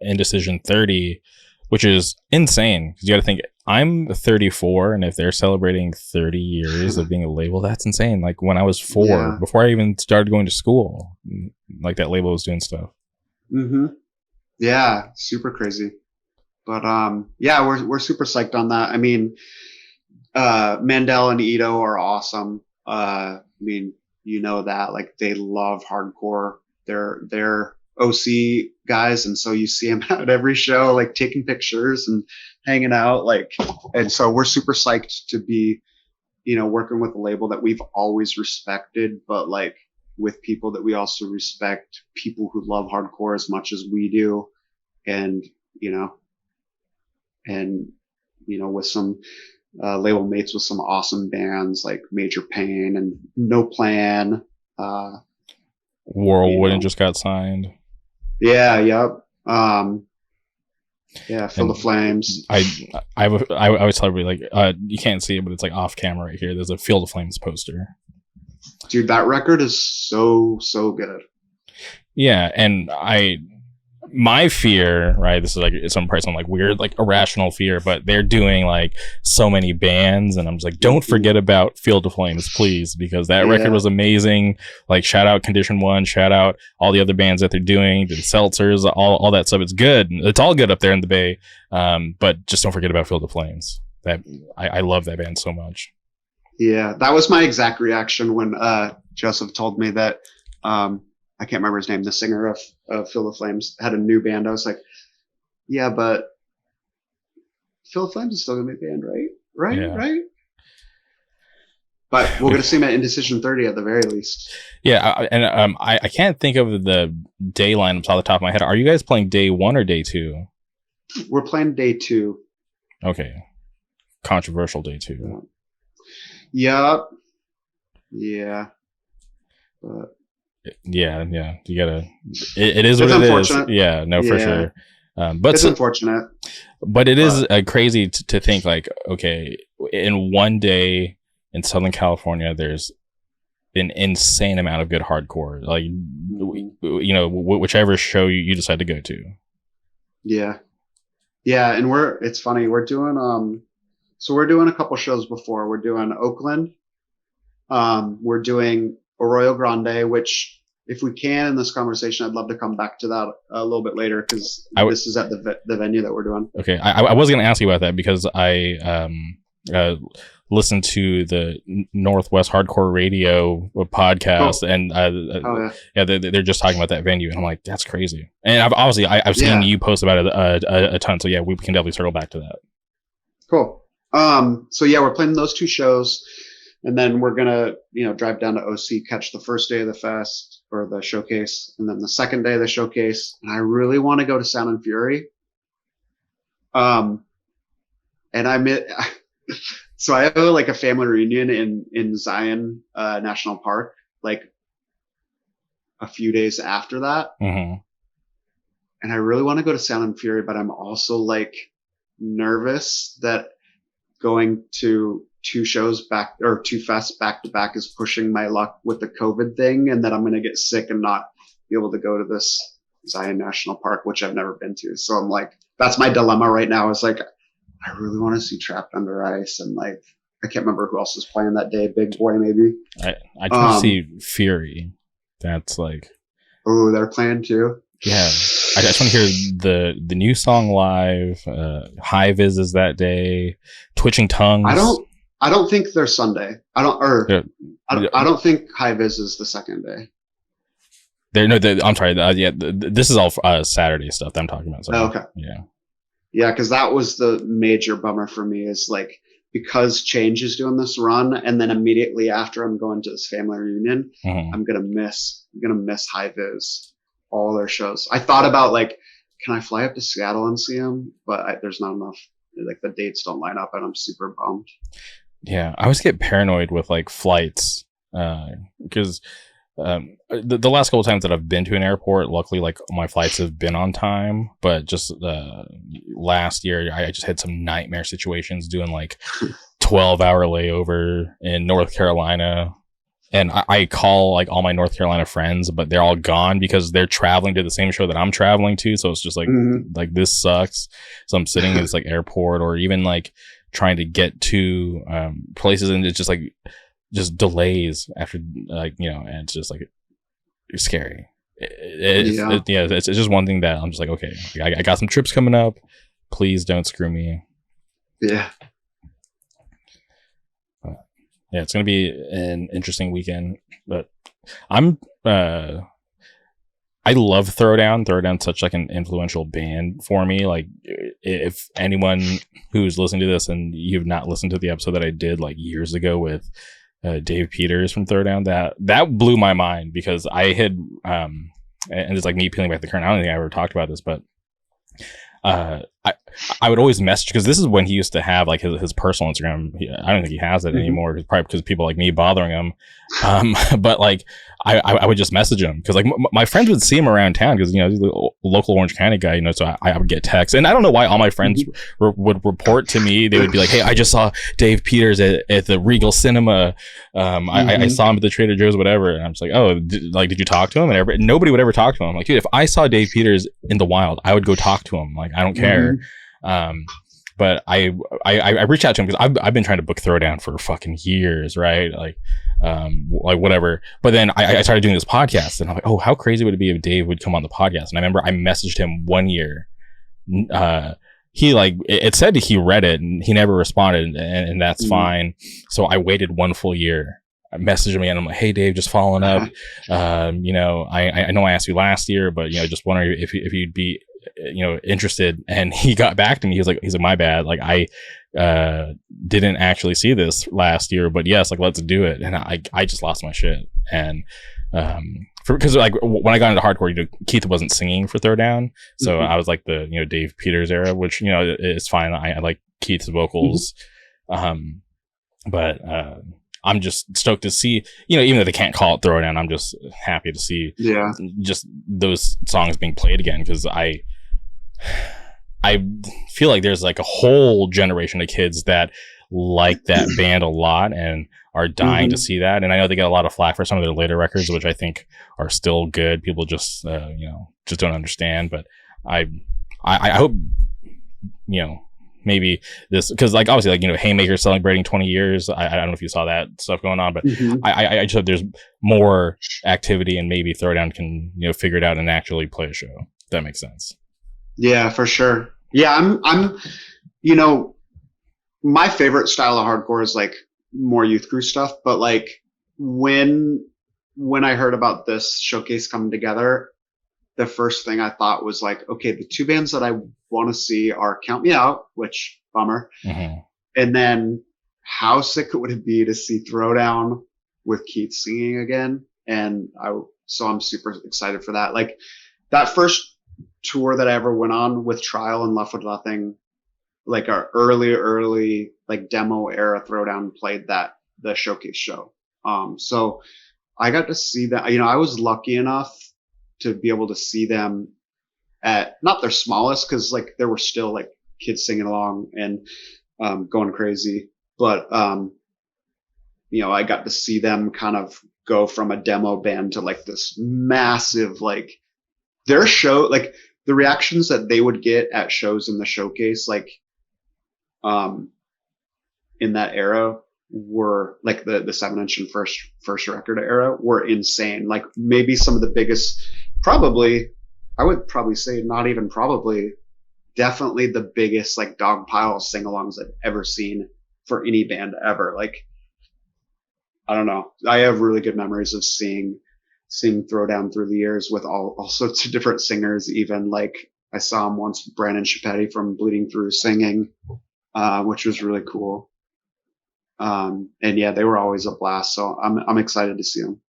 Indecision 30, which is insane. Because you got to think, I'm 34, and if they're celebrating 30 years of being a label, that's insane. Like when I was 4, before I even started going to school, like that label was doing stuff. Mm-hmm. Yeah, super crazy. But yeah, we're super psyched on that. I mean, Mandel and Ito are awesome. I mean, you know that, like, they love hardcore. They're OC guys, and so you see them at every show, like taking pictures and hanging out, like, and so we're super psyched to be, you know, working with a label that we've always respected, but like with people that we also respect, people who love hardcore as much as we do, and you know, with some label mates with some awesome bands like Major Pain and No Plan. Whirlwind just got signed. Yeah, yep. Yeah, Fill the Flames. I always tell everybody, like, you can't see it, but it's like off camera right here. There's a Fill the Flames poster. Dude, that record is so good. Yeah, and my fear, right? This is like some person like weird, like irrational fear, but they're doing like so many bands, and I'm just like, don't forget about Field of Flames, please, because that record was amazing. Like, shout out Condition One, shout out all the other bands that they're doing, the Seltzers, all that stuff. It's good. It's all good up there in the Bay. But just don't forget about Field of Flames. That I love that band so much. Yeah, that was my exact reaction when Joseph told me that. I can't remember his name, the singer of Fill the Flames, had a new band. I was like, yeah, but Fill the Flames is still going to be a band, right? Right? But we're going to see him at Indecision 30 at the very least. Yeah, and I can't think of the day lineups off the top of my head. Are you guys playing day 1 or day 2? We're playing day 2. Okay. Controversial day 2. Yep. Yeah. But yeah, you gotta. It is what it is. Yeah, no, for sure. But it's unfortunate. But it is crazy to think, like, okay, in one day in Southern California, there's an insane amount of good hardcore. Like, you know, whichever show you decide to go to. Yeah, and it's funny. We're doing so we're doing a couple shows before. We're doing Oakland. We're doing Arroyo Grande, which, if we can in this conversation, I'd love to come back to that a little bit later, because this is at the venue that we're doing. Okay, I was going to ask you about that, because I listened to the Northwest Hardcore Radio podcast, and they're just talking about that venue, and I'm like, that's crazy. And I've seen you post about it a ton, so yeah, we can definitely circle back to that. Cool. So yeah, we're playing those 2 shows. And then we're going to, drive down to OC, catch the first day of the fest or the showcase, and then the second day of the showcase. And I really want to go to Sound and Fury. And so I have like a family reunion in Zion National Park, like a few days after that. Mm-hmm. And I really want to go to Sound and Fury, but I'm also like nervous that going to 2 shows back, or 2 fests back to back, is pushing my luck with the COVID thing, and that I'm going to get sick and not be able to go to this Zion National Park, which I've never been to. So I'm like, that's my dilemma right now. Is like, I really want to see Trapped Under Ice, and like, I can't remember who else is playing that day. Big Boy, maybe. I want to see Fury. That's like, oh, they're playing too. Yeah, I just want to hear the new song live. High Vis is that day. Twitching Tongues. I don't think they're Sunday. I don't think High Vis is the second day. I'm sorry. This is all Saturday stuff that I'm talking about. So, okay. Yeah, because that was the major bummer for me, is like, because Change is doing this run, and then immediately after I'm going to this family reunion, I'm gonna miss High Vis, all their shows. I thought about, like, can I fly up to Seattle and see them? But there's not enough. Like, the dates don't line up, and I'm super bummed. Yeah, I always get paranoid with like flights, Because the last couple of times that I've been to an airport, luckily, like my flights have been on time. But just last year, I just had some nightmare situations doing like 12-hour layover in North Carolina. And I call like all my North Carolina friends, but they're all gone because they're traveling to the same show that I'm traveling to. So it's just like, like this sucks. So I'm sitting in this like airport or even like trying to get to places, and it's just like just delays after like, you know, and it's just like it's scary. It's just one thing that I'm just like, okay, I got some trips coming up. Please don't screw me. Yeah. Yeah, it's gonna be an interesting weekend, but I'm I love Throwdown. Throwdown's such like an influential band for me. Like, if anyone who's listening to this and you've not listened to the episode that I did like years ago with Dave Peters from Throwdown, that blew my mind, because I had and it's like me peeling back the curtain. I don't think I ever talked about this, but I would always message, because this is when he used to have like his personal Instagram. I don't think he has it anymore, probably because of people like me bothering him. But like I would just message him, because like my friends would see him around town, because, you know, he's a local Orange County guy, you know. So I would get texts, and I don't know why all my friends would report to me. They would be like, "Hey, I just saw Dave Peters at the Regal Cinema. I saw him at the Trader Joe's, whatever." And I'm just like, "Oh, did you talk to him?" And nobody would ever talk to him. I'm like, dude, if I saw Dave Peters in the wild, I would go talk to him. Like, I don't care. But I reached out to him because I've been trying to book Throwdown for fucking years, right? Like whatever. But then I started doing this podcast, and I'm like, oh, how crazy would it be if Dave would come on the podcast? And I remember I messaged him one year. He like, it said he read it and he never responded, and that's fine. So I waited one full year. I messaged him and I'm like, hey Dave, just following up. You know, I know I asked you last year, but, you know, just wondering if you'd be, you know, interested. And he got back to me. He's like, my bad. Like, I didn't actually see this last year, but yes, like, let's do it. And I just lost my shit. And because like when I got into hardcore, you know, Keith wasn't singing for Throwdown, so I was like the, you know, Dave Peters era, which, you know, is fine. I like Keith's vocals, but I'm just stoked to see, you know, even though they can't call it Throwdown, I'm just happy to see just those songs being played again, because I feel like there's like a whole generation of kids that like that band a lot and are dying to see that. And I know they get a lot of flack for some of their later records, which I think are still good. People just you know, just don't understand. But I hope, you know, maybe this, because like obviously, like, you know, Haymaker celebrating 20 years. I don't know if you saw that stuff going on, but I just hope there's more activity, and maybe Throwdown can, you know, figure it out and actually play a show. If that makes sense. Yeah, for sure. Yeah, I'm you know, my favorite style of hardcore is like more youth crew stuff, but like when I heard about this showcase coming together, the first thing I thought was like, okay, the two bands that I want to see are Count Me Out, which bummer. And then how sick would it be to see Throwdown with Keith singing again? And so I'm super excited for that. Like, that first tour that I ever went on with Trial and Left with Nothing, like our early like demo era Throwdown played the showcase show. So I got to see that. You know, I was lucky enough to be able to see them at not their smallest, because like there were still like kids singing along and going crazy, but you know, I got to see them kind of go from a demo band to like this massive, like, their show, like the reactions that they would get at shows in the showcase, like in that era, were like the 7-inch and first record era were insane. Like, maybe some of the biggest, probably, I would probably say not even probably, definitely the biggest like dog pile sing-alongs I've ever seen for any band ever. Like, I don't know. I have really good memories of seeing Throwdown through the years with all sorts of different singers. Even like I saw him once, Brandon Chipetti from Bleeding Through singing, which was really cool. And yeah, they were always a blast. So I'm excited to see them.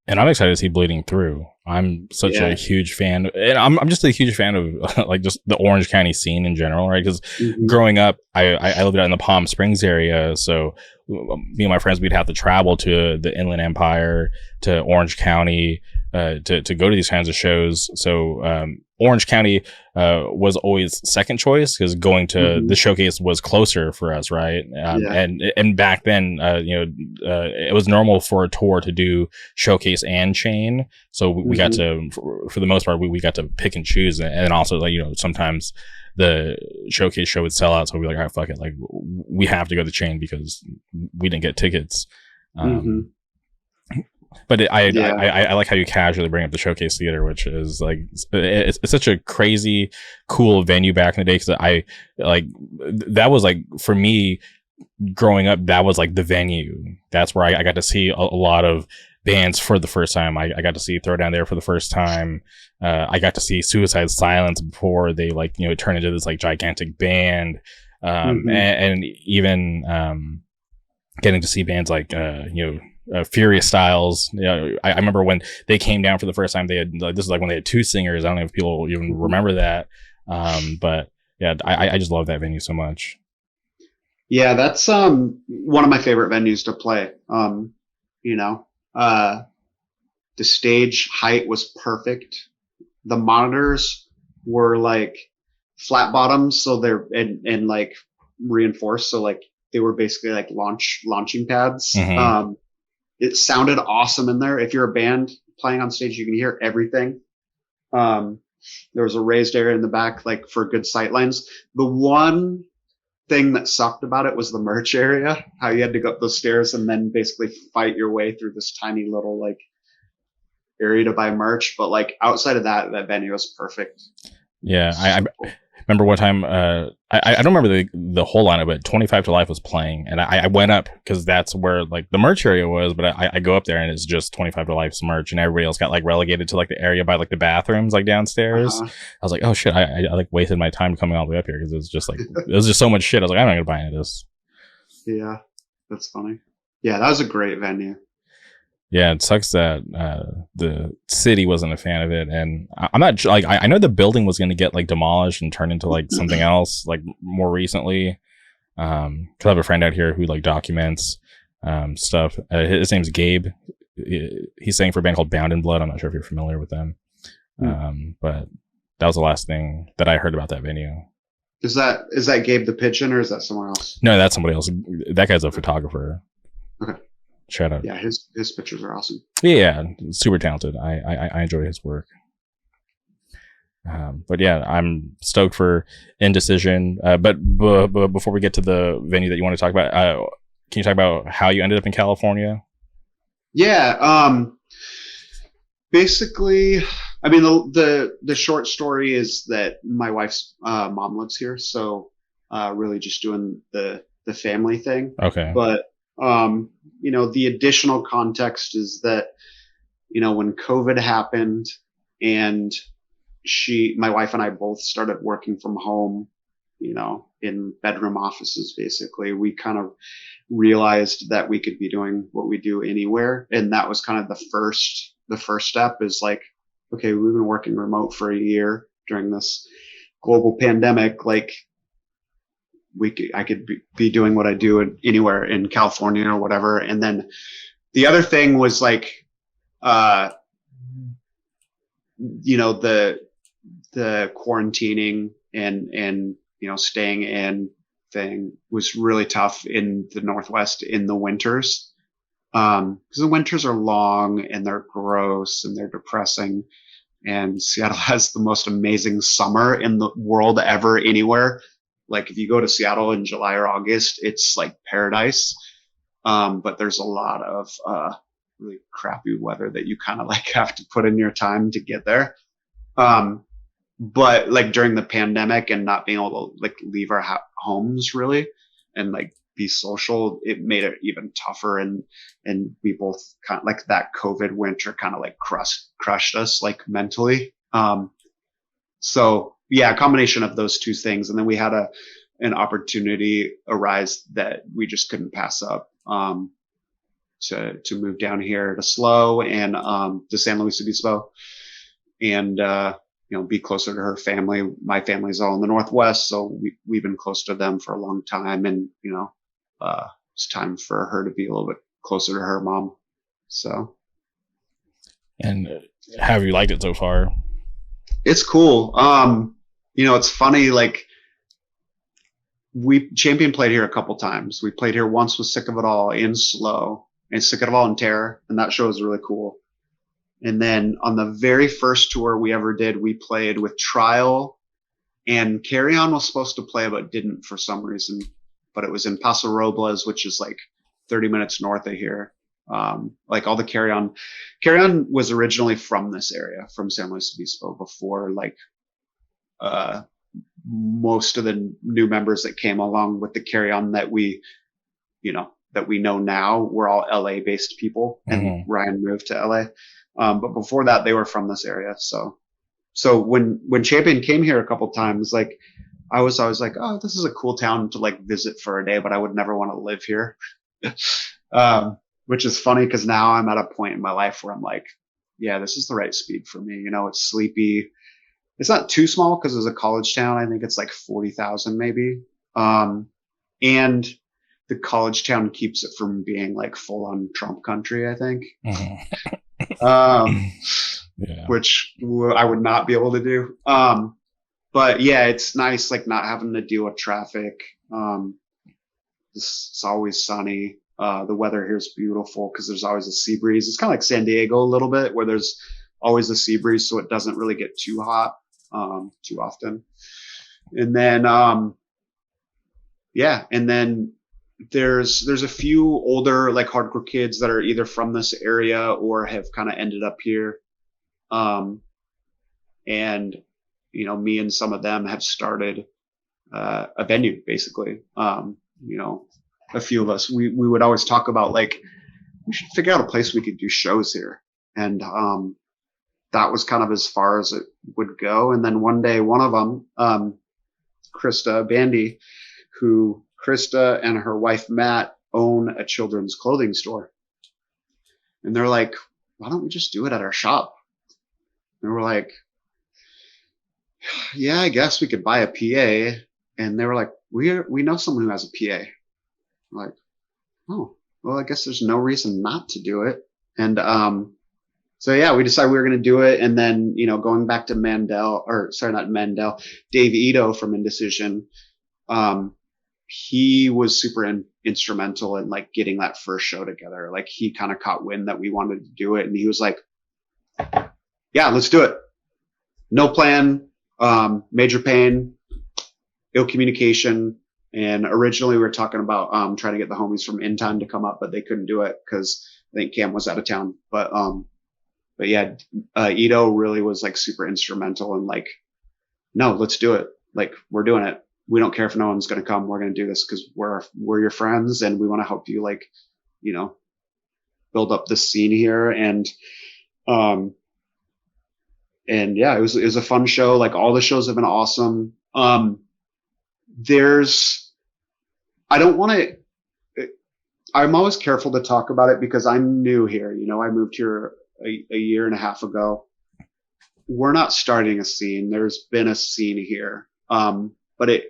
And I'm excited to see Bleeding Through. I'm such a Yeah. huge fan, and I'm just a huge fan of like just the Orange County scene in general, right? Because Hmm. growing up, I lived out in the Palm Springs area, so me and my friends we'd have to travel to the Inland Empire, to Orange County, to go to these kinds of shows. So Orange County was always second choice because going to Hmm. the showcase was closer for us, right? Yeah. And back then, it was normal for a tour to do showcase and chain. So we got Hmm. to, for the most part, we got to pick and choose. And also, like, sometimes the showcase show would sell out. So we'd be like, all right, fuck it. Like, we have to go to chain because we didn't get tickets. Hmm. Um, but Yeah. I like how you casually bring up the Showcase Theater, which is like, it's such a crazy, cool venue back in the day. Cause that was like, for me, growing up, that was like the venue. That's where I got to see a lot of bands for the first time. I got to see Throwdown There for the first time. I got to see Suicide Silence before they turned into this like gigantic band. Hmm. And even getting to see bands like Furious Styles. I remember when they came down for the first time. They had this is like when they had two singers. I don't know if people even Hmm. remember that. But yeah, I just love that venue so much. Yeah, that's one of my favorite venues to play. You know, uh, the stage height was perfect. The monitors were like flat bottoms, so they're and like reinforced, so like they were basically like launching pads. Hmm. It sounded awesome in there. If you're a band playing on stage, you can hear everything. Um, there was a raised area in the back, like for good sight lines. The one thing that sucked about it was the merch area, how you had to go up those stairs and then basically fight your way through this tiny little like area to buy merch. But like outside of that, that venue was perfect. Yeah, I So cool. remember one time. I don't remember the whole lineup, but 25 to Life was playing, and I went up because that's where like the merch area was. But I go up there and it's just 25 to Life's merch, and everybody else got like relegated to like the area by like the bathrooms, like downstairs. Uh-huh. I was like, oh shit, I like wasted my time coming all the way up here because it was just so much shit. I was like, I'm not gonna buy any of this. Yeah, that's funny. Yeah, that was a great venue. Yeah, it sucks that the city wasn't a fan of it, and I'm not like I know the building was going to get like demolished and turned into like something else like more recently. Cause I have a friend out here who like documents stuff. His name's Gabe. He's saying for a band called Bound in Blood. I'm not sure if you're familiar with them, Hmm. but that was the last thing that I heard about that venue. Is that Gabe the Pigeon or is that someone else? No, that's somebody else. That guy's a photographer. Okay. Shout out. Yeah, his pictures are awesome. Yeah, super talented. I enjoy his work. But yeah, I'm stoked for Indecision. But before we get to the venue that you want to talk about, can you talk about how you ended up in California? Yeah. Basically, I mean the short story is that my wife's mom lives here, so really just doing the family thing. Okay. But the additional context is that when COVID happened and my wife and I both started working from home, in bedroom offices, basically, we kind of realized that we could be doing what we do anywhere. And that was kind of the first step is like, okay, we've been working remote for a year during this global pandemic. Like I could be doing what I do anywhere in California or whatever. And then the other thing was like, uh, the quarantining and staying in thing was really tough in the Northwest in the winters. Because the winters are long and they're gross and they're depressing. And Seattle has the most amazing summer in the world ever anywhere. Like if you go to Seattle in July or August, it's like paradise. But there's a lot of really crappy weather that you kind of like have to put in your time to get there. Um, but like during the pandemic and not being able to like leave our homes really and like be social, it made it even tougher. And we both kind of like that COVID winter kind of like crushed us like mentally. So yeah, a combination of those two things. And then we had an opportunity arise that we just couldn't pass up. to move down here to SLO and to San Luis Obispo, and be closer to her family. My family's all in the Northwest, so we've been close to them for a long time, and it's time for her to be a little bit closer to her mom. So. And have you liked it so far? It's cool. It's funny, like Champion played here a couple times. We played here once with Sick of It All in SLO, and Sick of It All in Terror, and that show was really cool. And then on the very first tour we ever did, we played with Trial, and Carry On was supposed to play but didn't for some reason. But it was in Paso Robles, which is like 30 minutes north of here. Like all the Carry On was originally from this area, from San Luis Obispo, before like most of the new members that came along with the Carry On that we know now were all LA based people, and Ryan moved to LA. But before that, they were from this area. So when Champion came here a couple times, like I was always like, oh, this is a cool town to like visit for a day, but I would never want to live here. Which is funny because now I'm at a point in my life where I'm like, yeah, this is the right speed for me. It's sleepy. It's not too small because it's a college town. I think it's like 40,000 maybe. And the college town keeps it from being like full on Trump country, I think. Which I would not be able to do. But yeah, it's nice, like not having to deal with traffic. It's always sunny. The weather here is beautiful because there's always a sea breeze. It's kind of like San Diego a little bit, where there's always a sea breeze, so it doesn't really get too hot too often. And then and then there's a few older like hardcore kids that are either from this area or have kind of ended up here. And me and some of them have started a venue basically. A few of us, we would always talk about like, we should figure out a place we could do shows here. And that was kind of as far as it would go. And then one day, one of them, Krista Bandy, who Krista and her wife, Matt, own a children's clothing store. And they're like, why don't we just do it at our shop? And we're like, yeah, I guess we could buy a PA. And they were like, we know someone who has a PA. Like, oh, well, I guess there's no reason not to do it. And so yeah, we decided we were going to do it. And then going back to Dave Ito from Indecision, he was super instrumental in like getting that first show together. Like he kind of caught wind that we wanted to do it, and he was like, yeah, let's do it. No plan, major pain, ill communication. And originally we were talking about trying to get the homies from In Time to come up, but they couldn't do it because I think Cam was out of town. But yeah, Ito really was like super instrumental in like, no, let's do it. Like we're doing it. We don't care if no one's going to come. We're going to do this because we're your friends and we want to help you like, build up this scene here. And yeah, it was a fun show. Like all the shows have been awesome. I'm always careful to talk about it because I'm new here. I moved here a year and a half ago. We're not starting a scene. There's been a scene here. But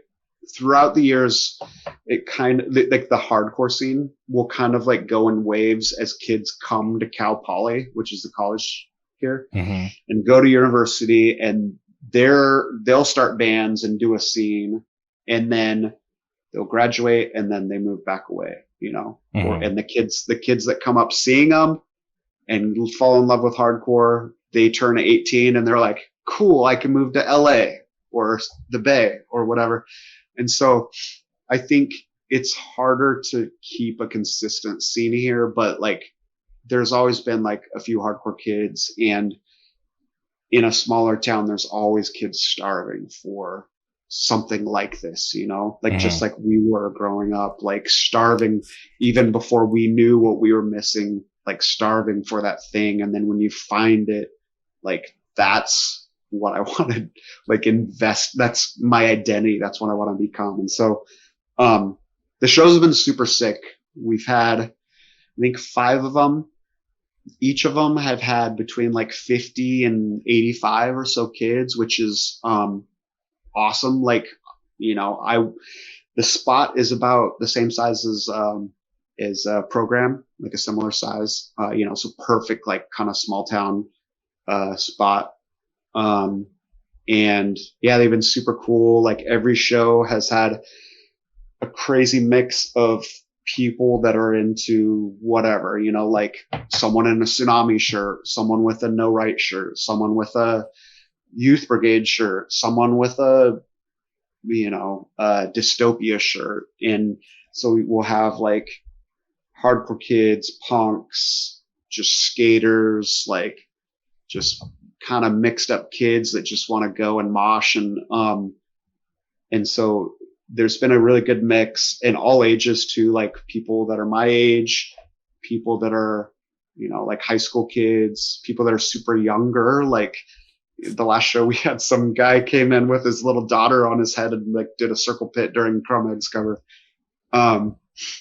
throughout the years, it kind of like the hardcore scene will kind of like go in waves as kids come to Cal Poly, which is the college here, and go to university, and they'll start bands and do a scene, and then they'll graduate and then they move back away, and the kids that come up seeing them and fall in love with hardcore, they turn 18 and they're like, cool, I can move to LA or the Bay or whatever. And so I think it's harder to keep a consistent scene here, but like there's always been like a few hardcore kids, and in a smaller town, there's always kids starving for something like this, just like we were growing up, like starving even before we knew what we were missing, like starving for that thing. And then when you find it, like that's what I want to like invest. That's my identity. That's what I want to become. And so, the shows have been super sick. We've had I think 5 of them. Each of them have had between like 50 and 85 or so kids, which is awesome. Like, the spot is about the same size as a program, like a similar size. So perfect, like kind of small town spot. And yeah, they've been super cool. Like every show has had a crazy mix of people that are into whatever, like someone in a tsunami shirt, someone with a no right shirt, someone with a youth brigade shirt, someone with a dystopia shirt. And so we'll have like hardcore kids, punks, just skaters, like just kind of mixed up kids that just want to go and mosh. And so there's been a really good mix in all ages too, like people that are my age, people that are, like high school kids, people that are super younger. Like the last show we had some guy came in with his little daughter on his head and like did a circle pit during Chromhead's cover.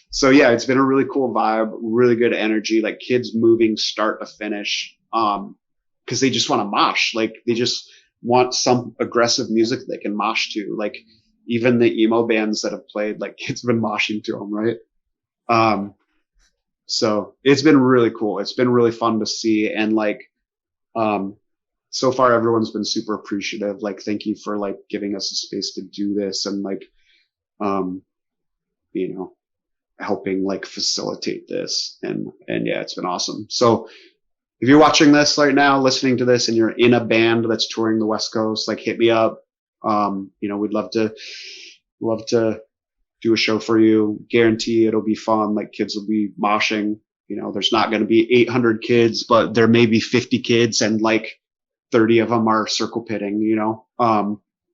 So yeah, it's been a really cool vibe, really good energy, like kids moving start to finish. Cause they just want to mosh. Like they just want some aggressive music they can mosh to. Like even the emo bands that have played, like kids have been moshing to them. Right. So it's been really cool. It's been really fun to see. And like, so far everyone's been super appreciative. Like, thank you for like giving us a space to do this and like, helping like facilitate this. And yeah, it's been awesome. So if you're watching this right now, listening to this and you're in a band that's touring the West Coast, like hit me up. We'd love to do a show for you. Guarantee it'll be fun. Like kids will be moshing. There's not going to be 800 kids, but there may be 50 kids and like 30 of them are circle pitting,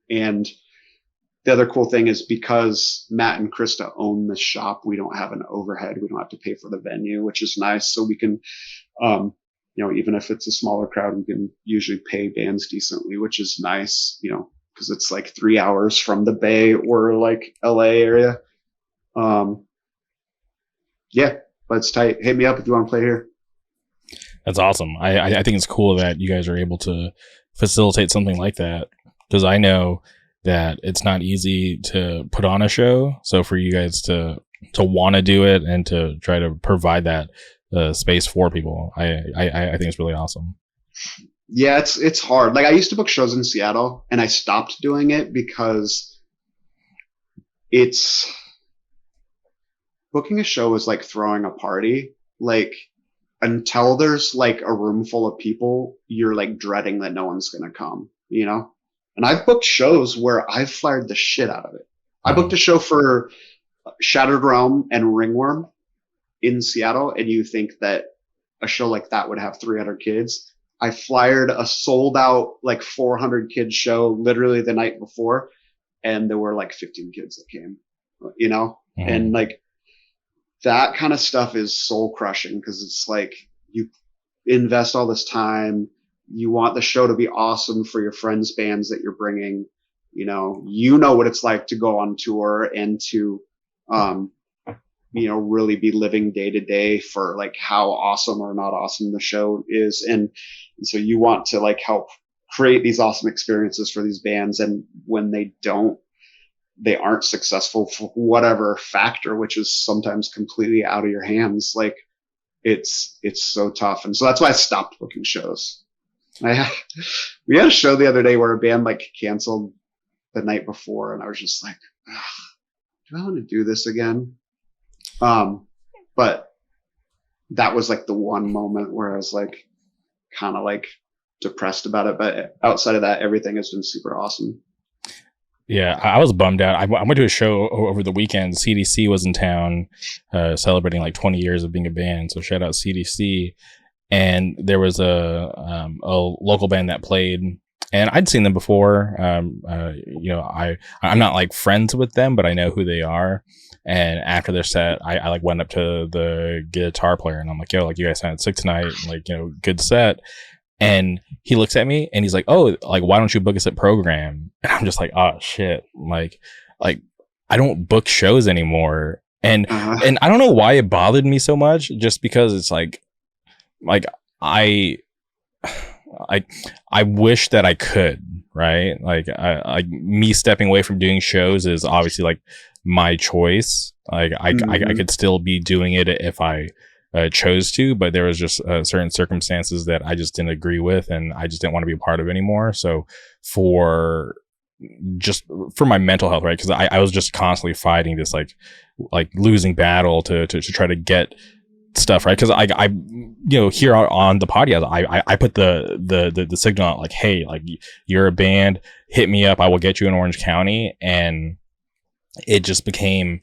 and the other cool thing is because Matt and Krista own the shop, we don't have an overhead. We don't have to pay for the venue, which is nice. So we can, even if it's a smaller crowd, we can usually pay bands decently, which is nice, because it's like 3 hours from the Bay or like LA area. Yeah, but it's tight. Hit me up if you want to play here. That's awesome. I think it's cool that you guys are able to facilitate something like that, because I know that it's not easy to put on a show. So for you guys to want to do it and to try to provide that space for people, I think it's really awesome. Yeah, it's hard. Like I used to book shows in Seattle and I stopped doing it because booking a show is like throwing a party. Like until there's like a room full of people, you're like dreading that no one's going to come, And I've booked shows where I've flared the shit out of it. I booked a show for Shattered Realm and Ringworm in Seattle, and you think that a show like that would have 300 kids. I flyed a sold out like 400 kids show literally the night before, and there were like 15 kids that came, and like that kind of stuff is soul crushing because it's like you invest all this time. You want the show to be awesome for your friends' bands that you're bringing. You know what it's like to go on tour and to, really be living day to day for like how awesome or not awesome the show is. And so you want to like help create these awesome experiences for these bands. And when they aren't successful for whatever factor, which is sometimes completely out of your hands. Like it's so tough. And so that's why I stopped booking shows. We had a show the other day where a band like canceled the night before, and I was just like, do I want to do this again? But that was like the one moment where I was like kind of like depressed about it. But outside of that, everything has been super awesome. Yeah, I was bummed out. I went to a show over the weekend. CDC was in town celebrating like 20 years of being a band. So shout out CDC. And there was a local band that played, and I'd seen them before. I'm not like friends with them, but I know who they are. And after their set, I like went up to the guitar player and I'm like, yo, like you guys sounded sick tonight. Like, good set. And he looks at me and he's like, oh, like, why don't you book us at Program? And I'm just like, oh shit. Like I don't book shows anymore. And Uh, and I don't know why it bothered me so much, just because it's like I I I wish that I could, right? Like me stepping away from doing shows is obviously like my choice. Like I mhm, could still be doing it if I chose to, but there was just certain circumstances that I just didn't agree with, and I just didn't want to be a part of it anymore. So for just for my mental health, right? Because I was just constantly fighting this like losing battle to try to get stuff, right? Because I here on the podcast I put the signal out like, hey, like you're a band, hit me up, I will get you in Orange County. And it just became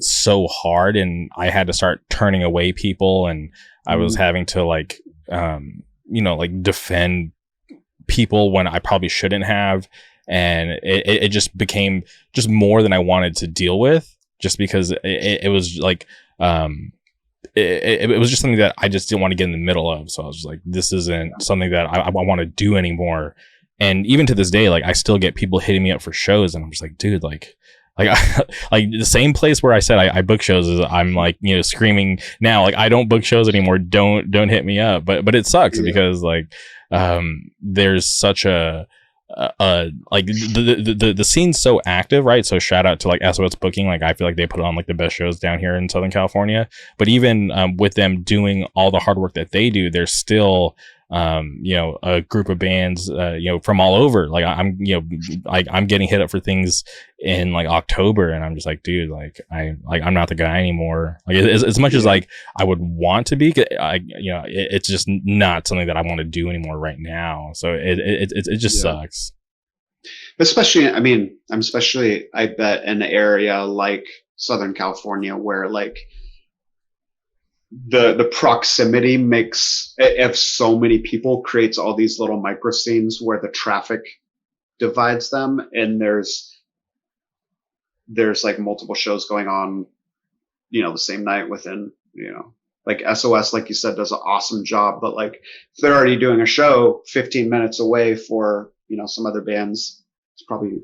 so hard, and I had to start turning away people, and I was mhm, having to like like defend people when I probably shouldn't have. And it just became just more than I wanted to deal with, just because it was like it was just something that I just didn't want to get in the middle of. So I was just like, this isn't something that I want to do anymore. And even to this day, like I still get people hitting me up for shows, and I'm just like, dude, like like the same place where I said I book shows is I'm like, screaming now, like I don't book shows anymore. Don't hit me up. But it sucks yeah, because like there's such a like the scene's so active, right? So shout out to like SOS Booking. Like I feel like they put on like the best shows down here in Southern California. But even with them doing all the hard work that they do, there's still a group of bands from all over. Like I'm getting hit up for things in like October, and I'm just like, dude, I'm not the guy anymore. Like as much as yeah, like I would want to be, it's just not something that I want to do anymore right now. So it just yeah. sucks. Especially, I mean, I'm especially, I bet, an area like Southern California where like the proximity makes if so many people creates all these little micro scenes where the traffic divides them, and there's like multiple shows going on, the same night within, like SOS, like you said, does an awesome job, but like if they're already doing a show 15 minutes away for, some other bands, it's probably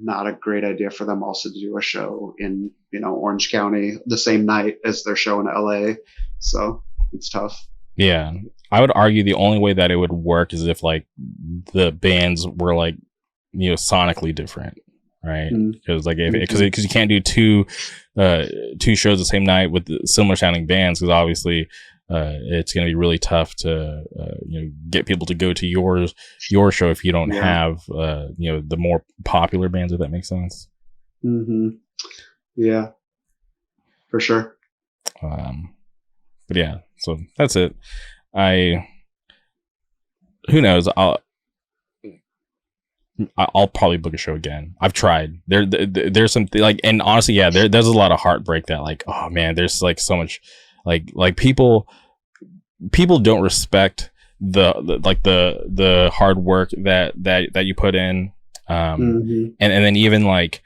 not a great idea for them also to do a show in, Orange County the same night as their show in LA. So it's tough. Yeah, I would argue the only way that it would work is if like the bands were like sonically different, right? Because like Mm-hmm. because you can't do two shows the same night with similar sounding bands, because obviously it's going to be really tough to get people to go to your show if you don't Yeah. have the more popular bands, if that makes sense. Mm-hmm. Yeah, for sure. um but yeah, so that's it. I Who knows, I'll probably book a show again. I've tried. There's some like, and honestly, yeah, there's a lot of heartbreak that like, oh man, there's like so much, like people don't respect the hard work that you put in, Mm-hmm. and then even like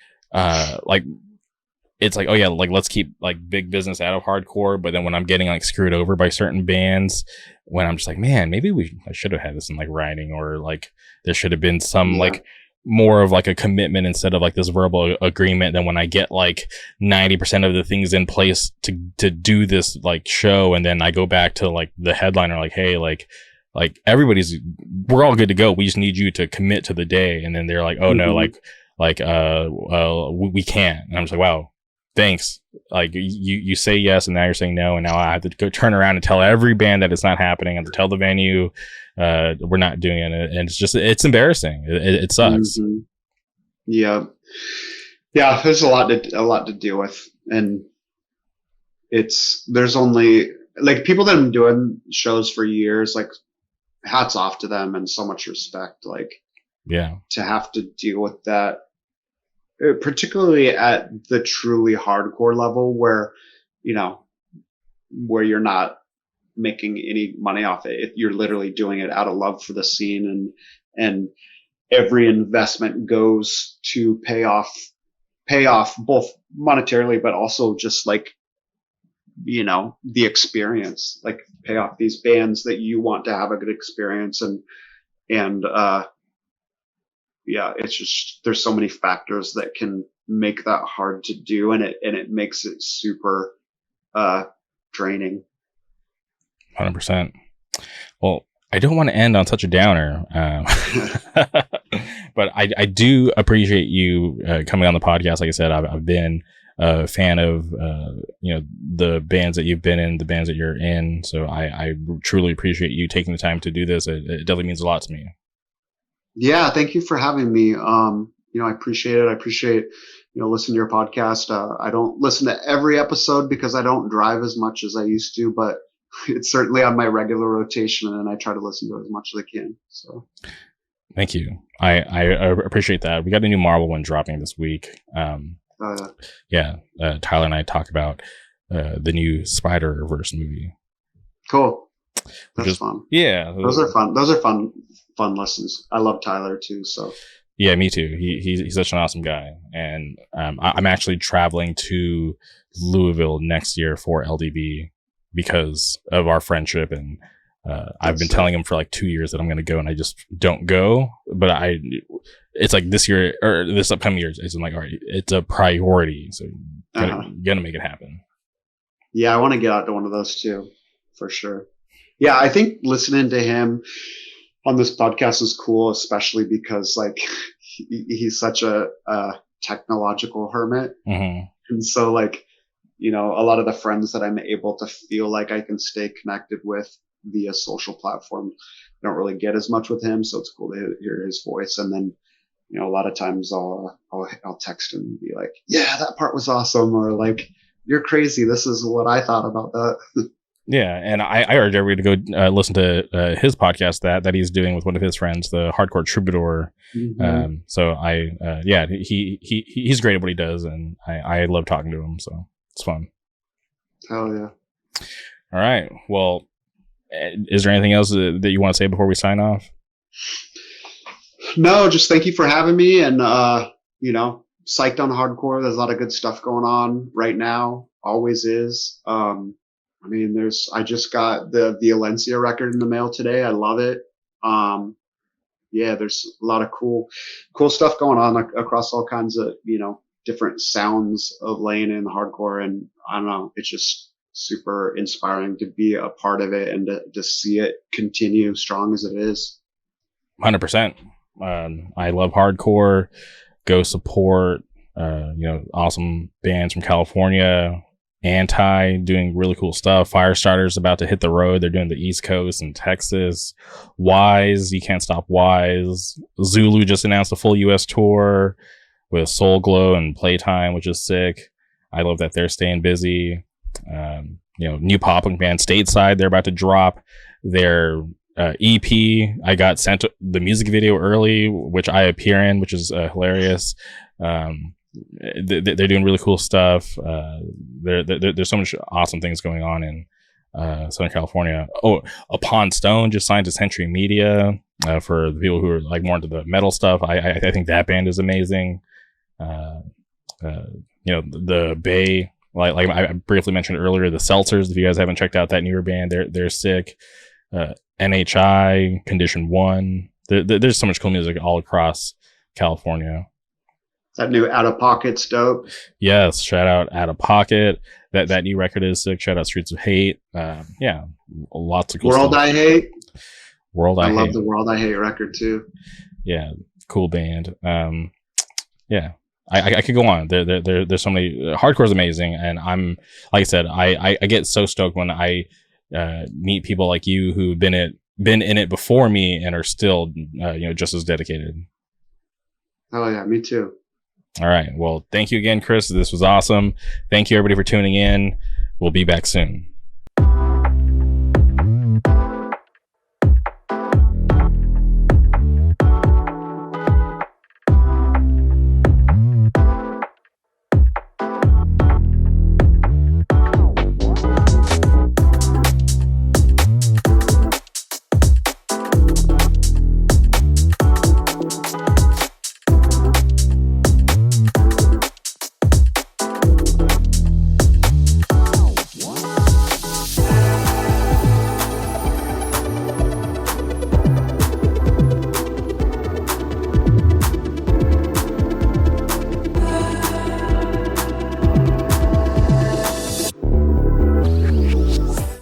it's like, oh yeah, like let's keep like big business out of hardcore. But then when I'm getting like screwed over by certain bands, when I'm just like, man, maybe I should have had this in like writing, or like there should have been some Yeah. like more of like a commitment instead of like this verbal agreement. Then when I get like 90% of the things in place to do this like show, and then I go back to like the headliner, like, hey, like we're all good to go. We just need you to commit to the day. And then they're like, oh no, Mm-hmm. we can't. And I'm just like, wow, thanks. Like you say yes, and now you're saying no, and now I have to go turn around and tell every band that it's not happening, and to tell the venue we're not doing it. And it's embarrassing. It sucks. Mm-hmm. Yeah. Yeah. There's a lot to deal with, and there's only like people that have been doing shows for years, like hats off to them and so much respect, like Yeah. to have to deal with that, particularly at the truly hardcore level where, you know, where you're not making any money off it. You're literally doing it out of love for the scene, and every investment goes to pay off both monetarily, but also just like, the experience, like pay off these bands that you want to have a good experience, and yeah, it's just, there's so many factors that can make that hard to do. And it makes it super, draining. 100%. Well, I don't want to end on such a downer, but I do appreciate you coming on the podcast. Like I said, I've been a fan of the bands that you've been in, the bands that you're in. So I truly appreciate you taking the time to do this. It definitely means a lot to me. Yeah, thank you for having me. I appreciate it. I appreciate listening to your podcast. I don't listen to every episode because I don't drive as much as I used to, but it's certainly on my regular rotation, and I try to listen to it as much as I can. So, thank you. I appreciate that. We got a new Marvel one dropping this week. Tyler and I talk about the new Spider-Verse movie. Cool. That's fun. Yeah, those are fun. Those are fun lessons. I love Tyler too. So. Yeah, me too. He's such an awesome guy, and I'm actually traveling to Louisville next year for LDB because of our friendship, and I've been telling him for like 2 years that I'm going to go, and I just don't go. But it's like this year or this upcoming year, it's like, all right, it's a priority, so gonna make it happen. Yeah, I want to get out to one of those too, for sure. Yeah, I think listening to him on this podcast is cool, especially because like he's such a technological hermit, and so like a lot of the friends that I'm able to feel like I can stay connected with via social platforms, I don't really get as much with him, so it's cool to hear his voice. And then a lot of times I'll text him and be like, yeah, that part was awesome, or like, you're crazy, this is what I thought about that. Yeah, and I urge everybody to go listen to his podcast that he's doing with one of his friends, the Hardcore Troubadour. So he's great at what he does, and I love talking to him, so it's fun. Hell yeah. All right. Well, is there anything else that you want to say before we sign off? No, just thank you for having me, and psyched on hardcore. There's a lot of good stuff going on right now. Always is. I just got the Violencia record in the mail today. I love it. There's a lot of cool stuff going on across all kinds of, different sounds of laying in hardcore. And I don't know, it's just super inspiring to be a part of it and to see it continue strong as it is. 100%. I love hardcore. Go support, awesome bands from California. Anti doing really cool stuff. Firestarter's about to hit the road. They're doing the East Coast and Texas. Wise, you can't stop Wise. Zulu just announced a full US tour with Soul Glow and Playtime, which is sick. I love that they're staying busy. New pop punk band Stateside, they're about to drop their EP. I got sent the music video early, which I appear in, which is hilarious. They're doing really cool stuff. There's so much awesome things going on in Southern California. Oh, Upon Stone just signed to Century Media for the people who are like more into the metal stuff. I think that band is amazing. The Bay, like I briefly mentioned earlier, the Seltzers. If you guys haven't checked out that newer band, they're sick. NHI, Condition One. There's so much cool music all across California. That new Out of Pocket's dope. Yes, shout out Out of Pocket. That new record is sick. Shout out Streets of Hate. Lots of cool World stuff. I Hate. I love the World I Hate record too. Yeah, cool band. I could go on. There's so many. Hardcore is amazing, and I'm like I said, I get so stoked when I meet people like you who've been in it before me and are still just as dedicated. Oh yeah, me too. All right. Well, thank you again, Chris. This was awesome. Thank you, everybody, for tuning in. We'll be back soon.